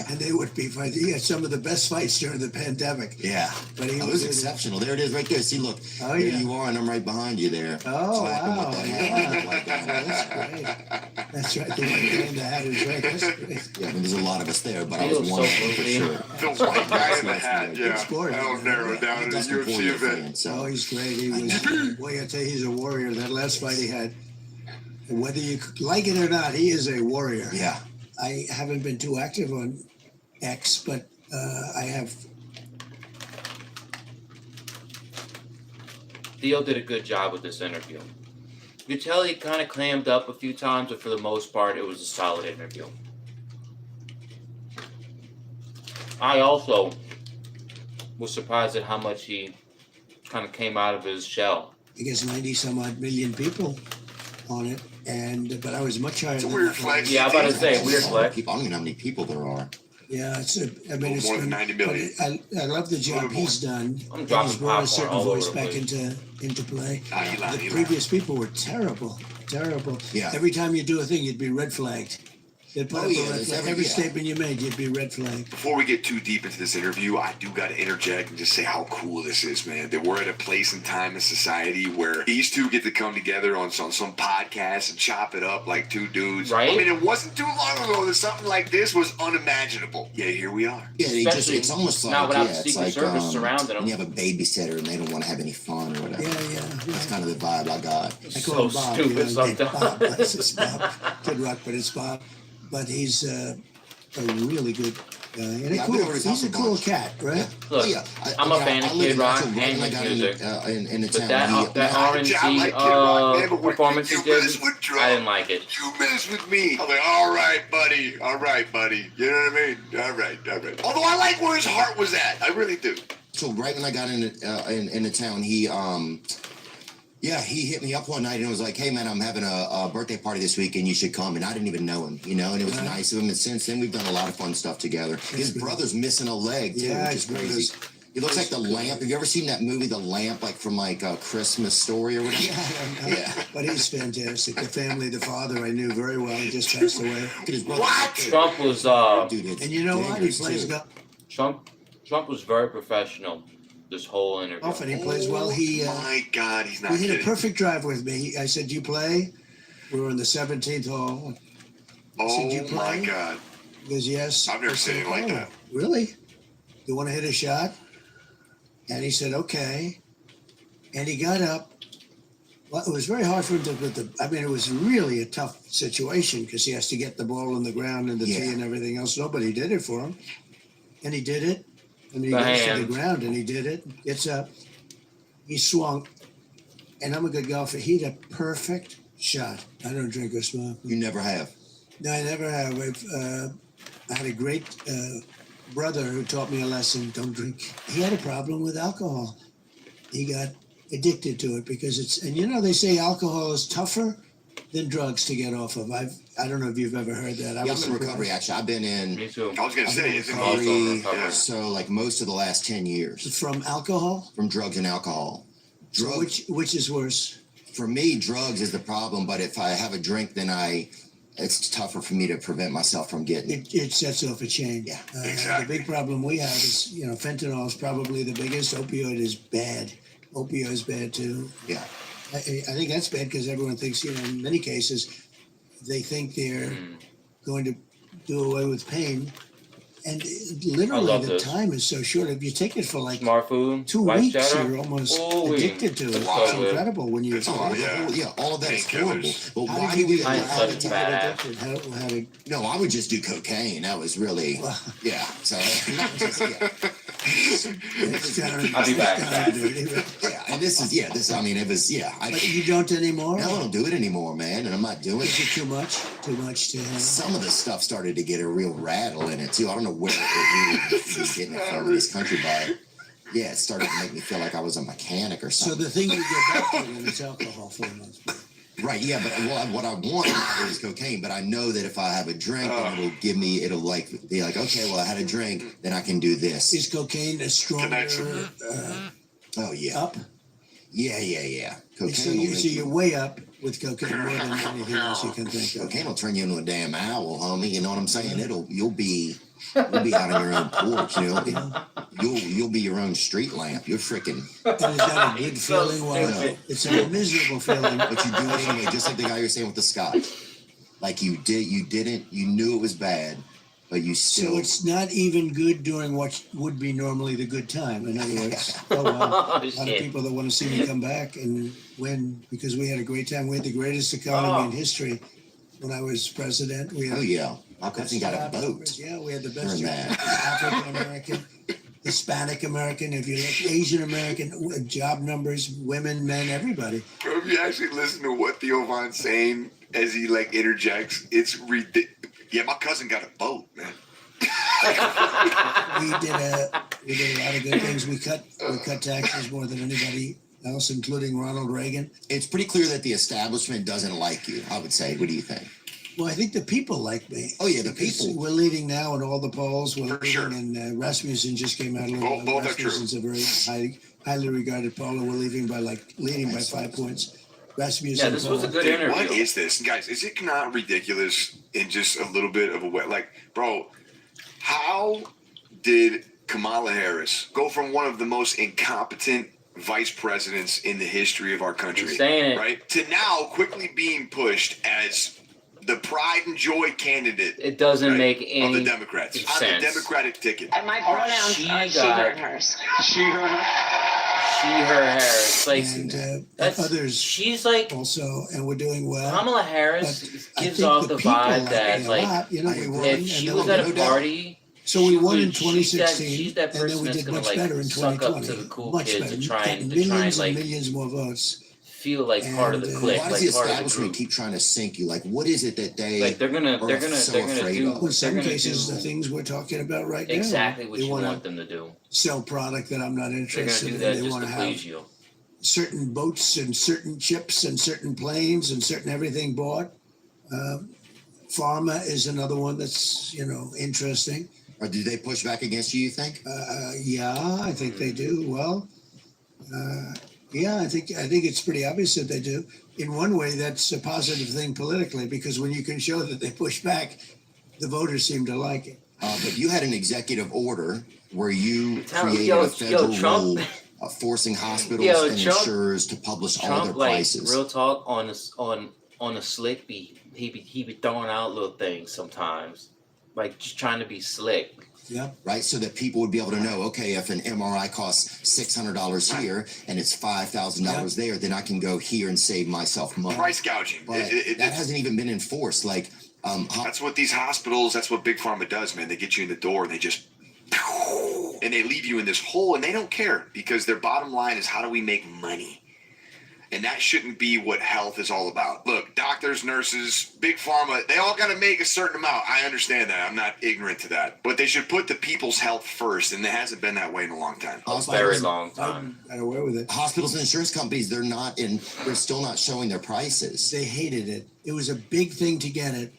And they would be fighting. He had some of the best fights during the pandemic. Yeah. But he was exceptional. There it is right there. See, look. Oh, there yeah. you are, and I'm right behind you there. Oh, wow. That's great. That's right. The one guy in the hat is right. That's great. Yeah, I mean, there's a lot of us there, but I was one of them for sure. The white guy in the hat, yeah. Sport. That'll narrow it down to the UFC event. Oh, he's great. He was, boy, I tell you, he's a warrior. That last fight he had, and whether you like it or not, he is a warrior. Yeah. I haven't been too active on X, but I have. Theo did a good job with this interview. You could tell he kind of clammed up a few times, but for the most part, it was a solid interview. I also was surprised at how much he kind of came out of his shell. I guess 90 some odd million people on it, but I was much higher. It's a than weird that. flex. Yeah, I'm about to say, weird flex. I don't even know how many people there are. Yeah, it's more than 90 million. I love the job he's done. I'm dropping He's brought a popcorn certain all over voice the back place. into play. The Previous people were terrible. Yeah. Every time you do a thing, you'd be red flagged. They'd put up a red flag. Every yeah. statement you made, you'd be red flagged. Before we get too deep into this interview, I do got to interject and just say how cool this is, man. That we're at a place and time in society where these two get to come together on some podcast and chop it up like two dudes. Right? I mean, it wasn't too long ago that something like this was unimaginable. Yeah, here we are. Yeah, it's almost like, now without the it's Secret like Service surrounding them. when you have a babysitter and they don't want to have any fun or whatever. Yeah. That's kind of the vibe I got. I call him So Bob. stupid sometimes. Bob, bless his Bob. Kid Rock, but it's Bob. But he's a really good guy. And Yeah, he's a cool cat, right? Look, I'm a fan of Kid Rock and his music. In the But town. that I like Kid Rock, man, but when performance he you did, mess with Trump, I didn't like it. You mess with me. I'm like, all right, buddy. You know what I mean? All right. Although I like where his heart was at. I really do. So right when I got in the town, he hit me up one night and was like, "Hey man, I'm having a birthday party this week and you should come." And I didn't even know him, and it was nice of him. And since then, we've done a lot of fun stuff together. His brother's missing a leg too, which is crazy. He looks like the lamp. Have you ever seen that movie, The Lamp, like from like a Christmas Story or whatever? Yeah. But he's fantastic. The family, the father, I knew very well. He just passed away. Look at his brother. What? Trump was Dude, And you know what? He plays golf. Trump was very professional this whole interview. Often he plays well. My God, he's not He hit kidding. a perfect drive with me. I said, "Do you play?" We were in the 17th hole. said, "You Oh my play?" God. He goes, "Yes." I've never I seen said, it like "Oh, that. Really? You want to hit a shot?" And he said, "Okay." And he got up. Well, it was very hard for him to put it was really a tough situation because he has to get the ball on the ground and the tee and everything else. Nobody did it for him. And he did it. And he The goes to hand. the ground and he did it. Gets up. He swung. And I'm a good golfer. He hit a perfect shot. I don't drink or smoke. You never have. No, I never have. I had a great brother who taught me a lesson. Don't drink. He had a problem with alcohol. He got addicted to it because they say alcohol is tougher than drugs to get off of. I don't know if you've ever heard that. I'm in recovery, actually. I've been in Me too. I was gonna say, it's recovery, yeah. so like most of the last 10 years From alcohol. from drugs and alcohol. So Drugs, which is worse? for me, drugs is the problem, but if I have a drink, then it's tougher for me to prevent myself from getting it. It sets off a chain. Yeah, exactly. The big problem we have is fentanyl is probably the biggest. Opioid is bad. Opioid is bad too. Yeah. I think that's bad because everyone thinks, in many cases, they think they're going to do away with pain. And literally love the this. time is so short. If you take it for like Smart food. 2 white weeks, cheddar. you're almost Ooh-wee. addicted to it. It's It's so good. incredible when you. It's all- yeah. All of that is horrible. Painkillers. But How why did do you we get I allow ain't it such to a bad- addicted? How did No, I would just do cocaine. That was really, yeah. So, it's kind I'll be back. yeah. And this is, it was, But you don't anymore? I don't do it anymore, man. And I'm not doing Is it. it too much? Too much to handle? Some of the stuff started to get a real rattle in it, too. I don't know where it was getting it from this country, but it started to make me feel like I was a mechanic or So something. the thing you get back to then is alcohol for a month. Right, yeah, but what I want is cocaine, but I know that if I have a drink, then it'll like be like, okay, well, I had a drink, then I can do this. Is cocaine a stronger Connection. Oh, yeah. up? Yeah. Cocaine So will make you're way up with cocaine more than anything else you can think of. Cocaine will turn you into a damn owl, homie. You know what I'm saying? You'll be out on your own porch. You'll be your own street lamp. You're freaking. And is that a good So feeling? Well, stupid. it's a miserable feeling. But you do it anyway, just like the guy you're saying with the scotch. Like you knew it was bad, but you still. So it's not even good during what would be normally the good time. In other words, oh wow, a lot of Shit. people that want to see me come back and win because we had a great time. We had the greatest economy in history when I was president. We had Oh yeah, my cousin got a job boat. numbers. Yeah, we had the best During jobs. that. African American, Hispanic American, if you look, Asian American, job numbers, women, men, everybody. Bro, if you actually listen to what Theo Von's saying as he interjects, it's ridiculous. Yeah, my cousin got a boat, man. We did a lot of good things. We cut taxes more than anybody else, including Ronald Reagan. It's pretty clear that the establishment doesn't like you, I would say. What do you think? Well, I think the people like me. Oh, yeah, the Because people. We're leading now in all the polls. We're For leading, sure. and Rasmussen just came out a little. Both are true. Rasmussen's a very highly regarded poller. We're leading by 5 points. Rasmussen. Yeah, this was a poll. good Dude, interview. what is this? Guys, is it not ridiculous in just a little bit of a way? Bro, how did Kamala Harris go from one of the most incompetent vice presidents in the history of our country, Keep saying it. right, to now quickly being pushed as the pride and joy candidate It doesn't right, make of any the Democrats on sense. the Democratic ticket? And my pronouns She are she, got- her, and hers. She, her, Harris. Like And that's others she's like also, and we're doing well. Kamala Harris But I gives think off the people vibe like that me a like lot. We won, if and she then was we- at no a doubt. party, So we won in she's that 2016, person and then we that's did gonna much like better in suck 2020. up to the cool Much kids better. to try and millions like and millions more votes. feel like part of the And, clique, Why does the like part of the establishment group. keep trying to sink you? Like, what is it that they Like they're gonna are so do afraid of? In they're some gonna cases, do the things we're talking about right now. exactly what they you wanna want them to do. Sell product that I'm not They're gonna interested do in. that They just want to to please have you. certain boats and certain chips and certain planes and certain everything bought. Pharma is another one that's interesting. Or do they push back against you think? Yeah, I think they do. Well, yeah, I think it's pretty obvious that they do. In one way, that's a positive thing politically because when you can show that they push back, the voters seem to like it. But you had an executive order where you Tell- created yo, a federal Trump- rule forcing hospitals Yo, and Trump- insurers to publish all their Trump, like prices. real talk on on the slick he be throwing out little things sometimes, like just trying to be slick. Yeah. Right, so that people would be able to know, okay, if an MRI costs $600 here and it's $5,000 there, then I can go here and save myself money. Price gouging. But that hasn't even been enforced. Like, that's what these hospitals, that's what Big Pharma does, man. They get you in the door and they just, and they leave you in this hole, and they don't care because their bottom line is, how do we make money? And that shouldn't be what health is all about. Look, doctors, nurses, Big Pharma, they all got to make a certain amount. I understand that. I'm not ignorant to that. But they should put the people's health first, and it hasn't been that way in a long time. Very long time. Got away with it. Hospitals and insurance companies, they're still not showing their prices. They hated it. It was a big thing to get it,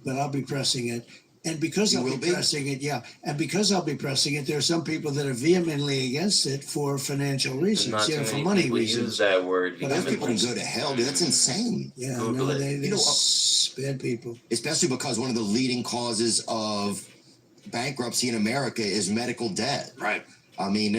but I'll be pressing it. And because I'll be pressing it, and because I'll be pressing it, there are some people that are vehemently against it for financial reasons, for money reasons. Use that word. But Those people can go to hell, dude. That's insane. Yeah, Google no, it. they're bad people. Especially because one of the leading causes of bankruptcy in America is medical debt. Right. I mean,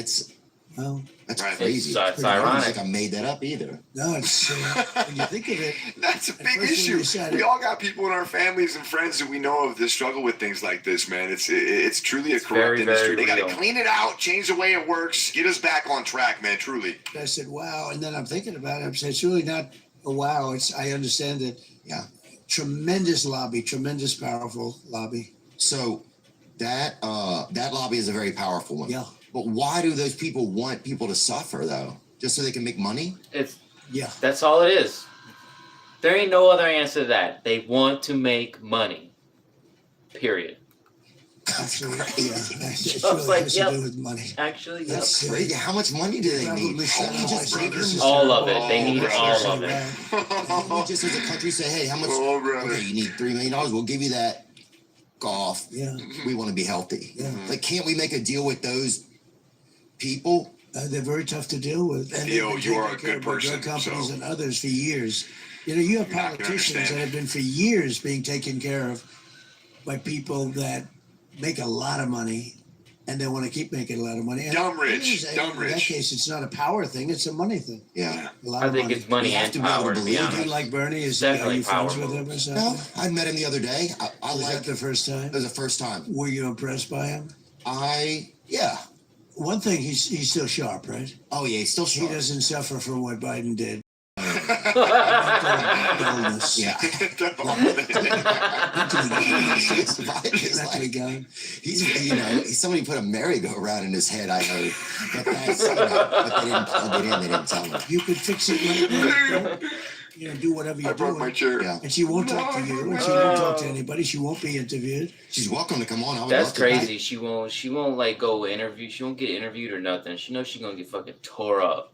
Well, that's Right. crazy. It's I don't ironic. think I made that up either. no, it's when you think of it, That's a big first when issue. you said We it- all got people in our families and friends that we know of that struggle with things like this, man. It's truly a corrupt very, industry. very They got to real. clean it out, change the way it works, get us back on track, man. Truly. I said, wow. And then I'm thinking about it. I'm saying, it's really not a wow. I understand that. Yeah. Tremendous lobby, tremendous powerful lobby. So that lobby is a very powerful one. Yeah. But why do those people want people to suffer though? Just so they can make money? Yeah. That's all it is. There ain't no other answer to that. They want to make money. Period. Actually, yeah. It I was really like, has yep. to do with money. Actually, yep. That's Crazy. How much money do they need? Probably Come on, just brothers. All of it. They need brothers. all of it. Can't we just as a country say, hey, how much? Oh, brother. Okay, you need $3 million. We'll give you that. Golf. Yeah. We want to be healthy. Yeah. Like, can't we make a deal with those people? They're very tough to deal with. And Theo, they've been you are a taken care good of by person, drug companies so- and others for years. You know, you have You're not gonna politicians that understand. have been for years being taken care of by people that make a lot of money and they want to keep making a lot of money. And Dumb rich, it is, dumb in that rich. case, it's not a power thing, it's a money thing. Yeah. A lot I of think money. it's money We have and to be able to power, to be believe Do honest. you like Bernie? Are Definitely you friends power with him or move. something? No, I met him the other day. I Was like that the first time? it was the first time. Were you impressed by him? Yeah. One thing, he's still sharp, right? Oh yeah, he's still He sharp. doesn't suffer from what Biden did. Illness. Yeah. His vibe is Mentally like, gone. he's somebody put a merry-go-round in his head, I heard. But that's, but they didn't plug it in, they didn't tell him. You could fix it right now. Do whatever I you're broke my doing. chair. Yeah. And she won't talk to you, and she won't talk to anybody. She won't be interviewed. She's welcome to come on. I would That's love to. crazy. She won't like go interview. She won't get interviewed or nothing. She knows she's gonna get fucking tore up.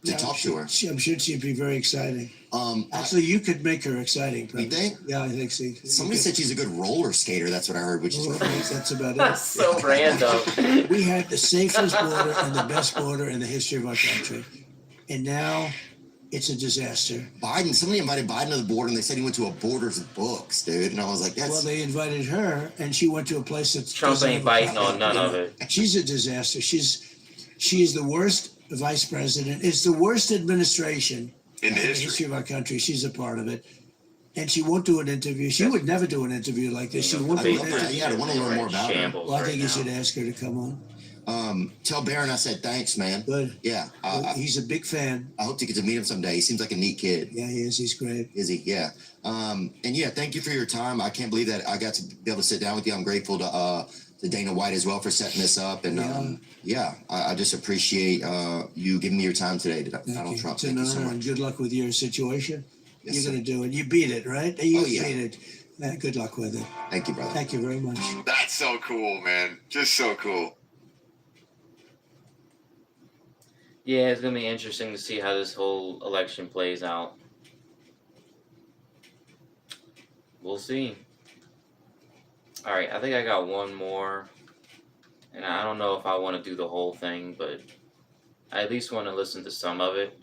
To talk to her. I'm sure she'd be very exciting. I- Actually, you could make her exciting. You Probably. think? Yeah, I think so. Somebody said she's a good roller skater. That's what I heard, which is Well, crazy. that's about That's it. so random. We had the safest border and the best border in the history of our country, and now it's a disaster. Biden, somebody invited Biden to the border, and they said he went to a Borders of Books, dude. And I was like, Well, that's they invited her, and she went to a place that's Trump ain't biting on none of it. She's a disaster. She is the worst vice president. It's the worst administration In the the history. history of our country. She's a part of it, and she won't do an interview. She would never do an interview like this. She won't do I an love that. interview. Yeah, I want to learn more about her. Shambles Well, I think right you now. should ask her to come on. Tell Barron I said thanks, man. Good. Yeah, He's a big fan. I hope to get to meet him someday. He seems like a neat kid. Yeah, he is. He's great. Is he? Yeah. And yeah, thank you for your time. I can't believe that I got to be able to sit down with you. I'm grateful to Dana White as well for setting this up. And I just appreciate you giving me your time today, Donald Trump. It's an Thank you so honor, and much. good luck with your situation. Yes, You're sir. going to do it. You beat it, right? You yeah. beat it. Good luck with it. Thank you, brother. Thank you very much. That's so cool, man. Just so cool. Yeah, it's gonna be interesting to see how this whole election plays out. We'll see. All right, I think I got one more, and I don't know if I want to do the whole thing, but I at least want to listen to some of it.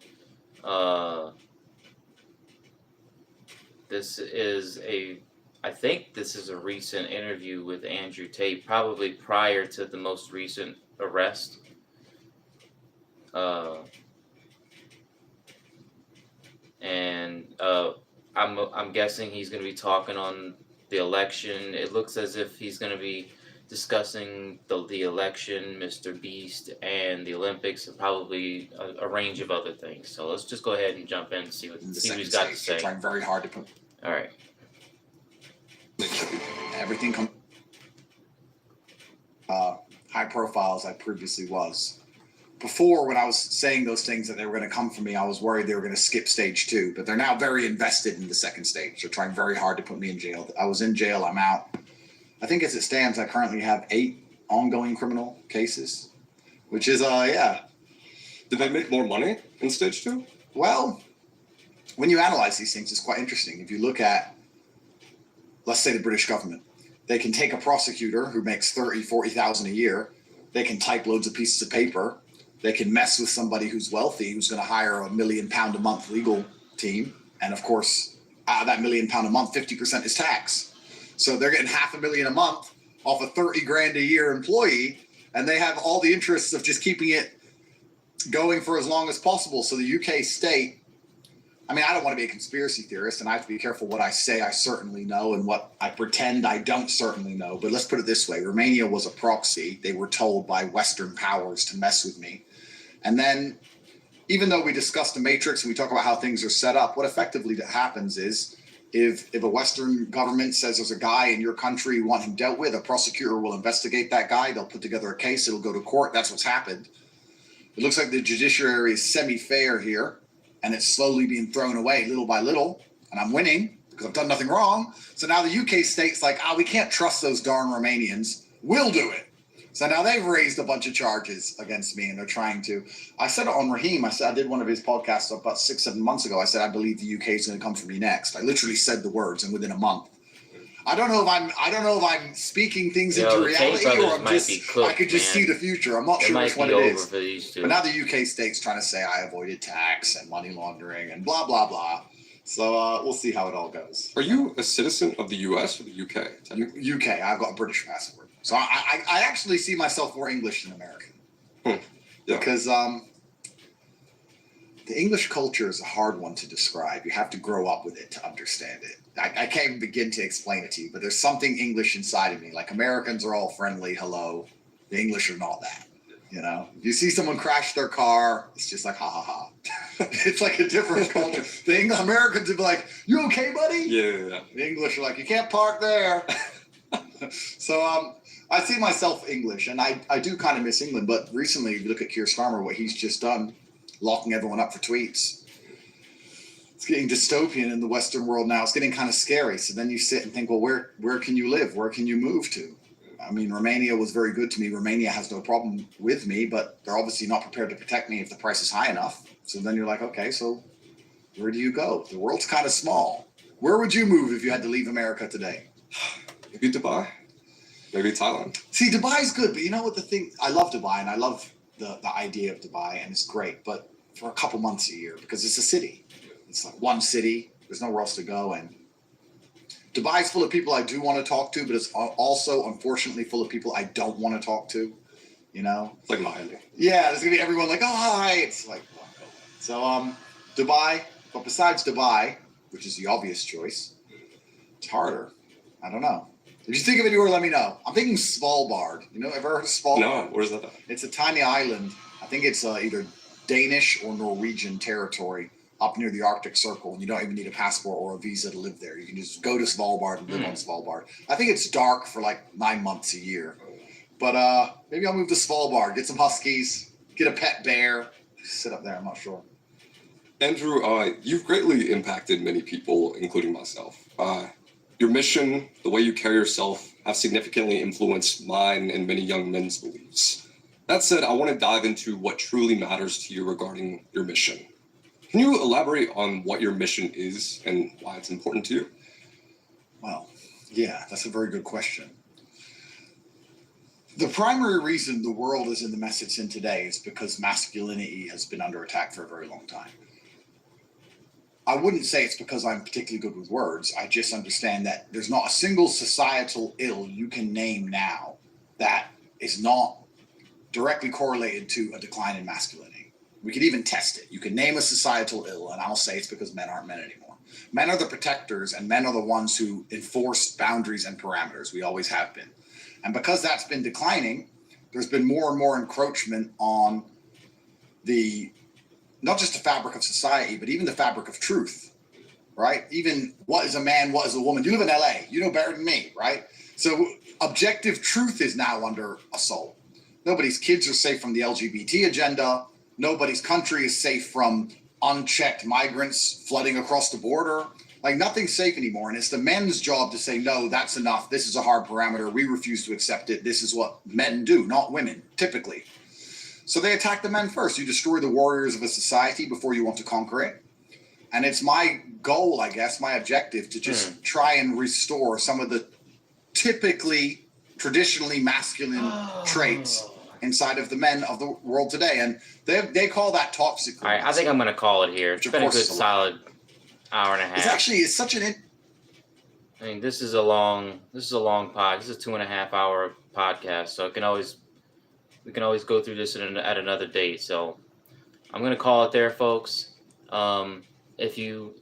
I think this is a recent interview with Andrew Tate, probably prior to the most recent arrest. I'm guessing he's going to be talking on the election. It looks as if he's going to be discussing the election, Mr. Beast, and the Olympics, and probably a range of other things. So let's just go ahead and jump in and see what in the see what second he's got to stage. They're say. trying very hard to put All right. everything high profile as I previously was. Before, when I was saying those things that they were going to come for me, I was worried they were going to skip stage 2, but they're now very invested in the second stage. They're trying very hard to put me in jail. I was in jail. I'm out. I think as it stands, I currently have 8 ongoing criminal cases, which is, yeah. Did they make more money in stage 2? Well, when you analyze these things, it's quite interesting. If you look at, let's say, the British government, they can take a prosecutor who makes 30, 40,000 a year. They can type loads of pieces of paper. They can mess with somebody who's wealthy, who's going to hire a £1 million a month legal team. And of course, out of that £1 million a month, 50% is tax. So they're getting $500,000 a month off a 30 grand a year employee. And they have all the interests of just keeping it going for as long as possible. So the UK state, I mean, I don't want to be a conspiracy theorist, and I have to be careful what I say I certainly know and what I pretend I don't certainly know. But let's put it this way. Romania was a proxy. They were told by Western powers to mess with me. And then, even though we discussed the matrix and we talk about how things are set up, what effectively happens is if a Western government says there's a guy in your country you want him dealt with, a prosecutor will investigate that guy. They'll put together a case. It'll go to court. That's what's happened. It looks like the judiciary is semi-fair here. And it's slowly being thrown away little by little. And I'm winning because I've done nothing wrong. So now the UK state's like, we can't trust those darn Romanians. We'll do it. So now they've raised a bunch of charges against me and they're trying to. I said it on Raheem. I said, I did one of his podcasts about 6-7 months ago. I said, I believe the UK is going to come for me next. I literally said the words and within a month. I don't know if I'm speaking things into reality or I'm just, cooked, I could just see the future. I'm not sure which one it is. But now the UK state's trying to say I avoided tax and money laundering and blah, blah, blah. So we'll see how it all goes. Are you a citizen of the US or the UK? UK. I've got a British passport. So I actually see myself more English than American. Yeah. Because the English culture is a hard one to describe. You have to grow up with it to understand it. I can't even begin to explain it to you, but there's something English inside of me. Like Americans are all friendly, hello. The English are not that. You know, if you see someone crash their car, it's just like, ha, ha, ha. It's like a different culture. The Americans would be like, you okay, buddy? Yeah. The English are like, you can't park there. So I see myself English, and I do kind of miss England. But recently, if you look at Keir Starmer, what he's just done, locking everyone up for tweets. It's getting dystopian in the Western world now. It's getting kind of scary. So then you sit and think, well, where can you live? Where can you move to? I mean, Romania was very good to me. Romania has no problem with me, but they're obviously not prepared to protect me if the price is high enough. So then you're like, okay, so where do you go? The world's kind of small. Where would you move if you had to leave America today? Maybe Dubai. Maybe Thailand. See, Dubai's good, but you know what the thing? I love Dubai, and I love the idea of Dubai, and it's great, but for a couple months a year, because it's a city. It's like one city. There's nowhere else to go, and Dubai's full of people I do want to talk to, but it's also, unfortunately, full of people I don't want to talk to. You know, It's like Miami. yeah, there's gonna be everyone like, oh, hi. It's like, so Dubai, but besides Dubai, which is the obvious choice, it's harder. I don't know. If you think of anywhere, let me know. I'm thinking Svalbard. You know, ever heard of Svalbard? No, where's that at? It's a tiny island. I think it's either Danish or Norwegian territory up near the Arctic Circle, and you don't even need a passport or a visa to live there. You can just go to Svalbard and live on Svalbard. I think it's dark for like 9 months a year. But maybe I'll move to Svalbard, get some huskies, get a pet bear, sit up there. I'm not sure. Andrew, you've greatly impacted many people, including myself. Your mission, the way you carry yourself, have significantly influenced mine and many young men's beliefs. That said, I want to dive into what truly matters to you regarding your mission. Can you elaborate on what your mission is and why it's important to you? Well, yeah, that's a very good question. The primary reason the world is in the mess it's in today is because masculinity has been under attack for a very long time. I wouldn't say it's because I'm particularly good with words. I just understand that there's not a single societal ill you can name now that is not directly correlated to a decline in masculinity. We could even test it. You can name a societal ill, and I'll say it's because men aren't men anymore. Men are the protectors, and men are the ones who enforce boundaries and parameters. We always have been. And because that's been declining, there's been more and more encroachment on not just the fabric of society, but even the fabric of truth, right? Even what is a man, what is a woman? You live in LA, you know better than me, right? So objective truth is now under assault. Nobody's kids are safe from the LGBT agenda. Nobody's country is safe from unchecked migrants flooding across the border. Like, nothing's safe anymore. And it's the men's job to say, no, that's enough. This is a hard parameter. We refuse to accept it. This is what men do, not women, typically. So they attack the men first. You destroy the warriors of a society before you want to conquer it. And it's my goal, I guess, my objective to just try and restore some of the typically, traditionally masculine traits inside of the men of the world today. And they call that toxic. All right, I think I'm going to call it here. It's been a good solid hour and a half. It's such an. I mean, this is a long pod. This is a 2.5 hour podcast, so we can always go through this at another date. So I'm going to call it there, folks. If you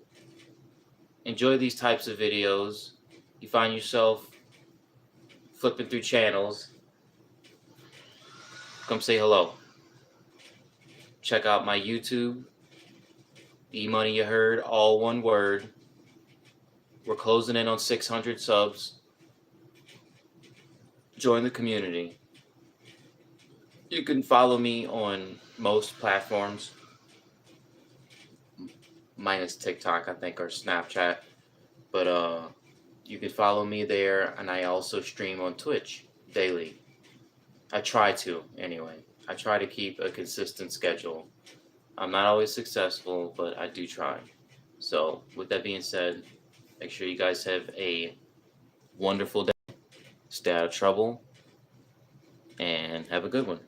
enjoy these types of videos, you find yourself flipping through channels, come say hello. Check out my YouTube, E-Money You Heard, all one word. We're closing in on 600 subs. Join the community. You can follow me on most platforms, minus TikTok, I think, or Snapchat. But you can follow me there, and I also stream on Twitch daily. I try to, anyway. I try to keep a consistent schedule. I'm not always successful, but I do try. So, with that being said, make sure you guys have a wonderful day. Stay out of trouble, and have a good one.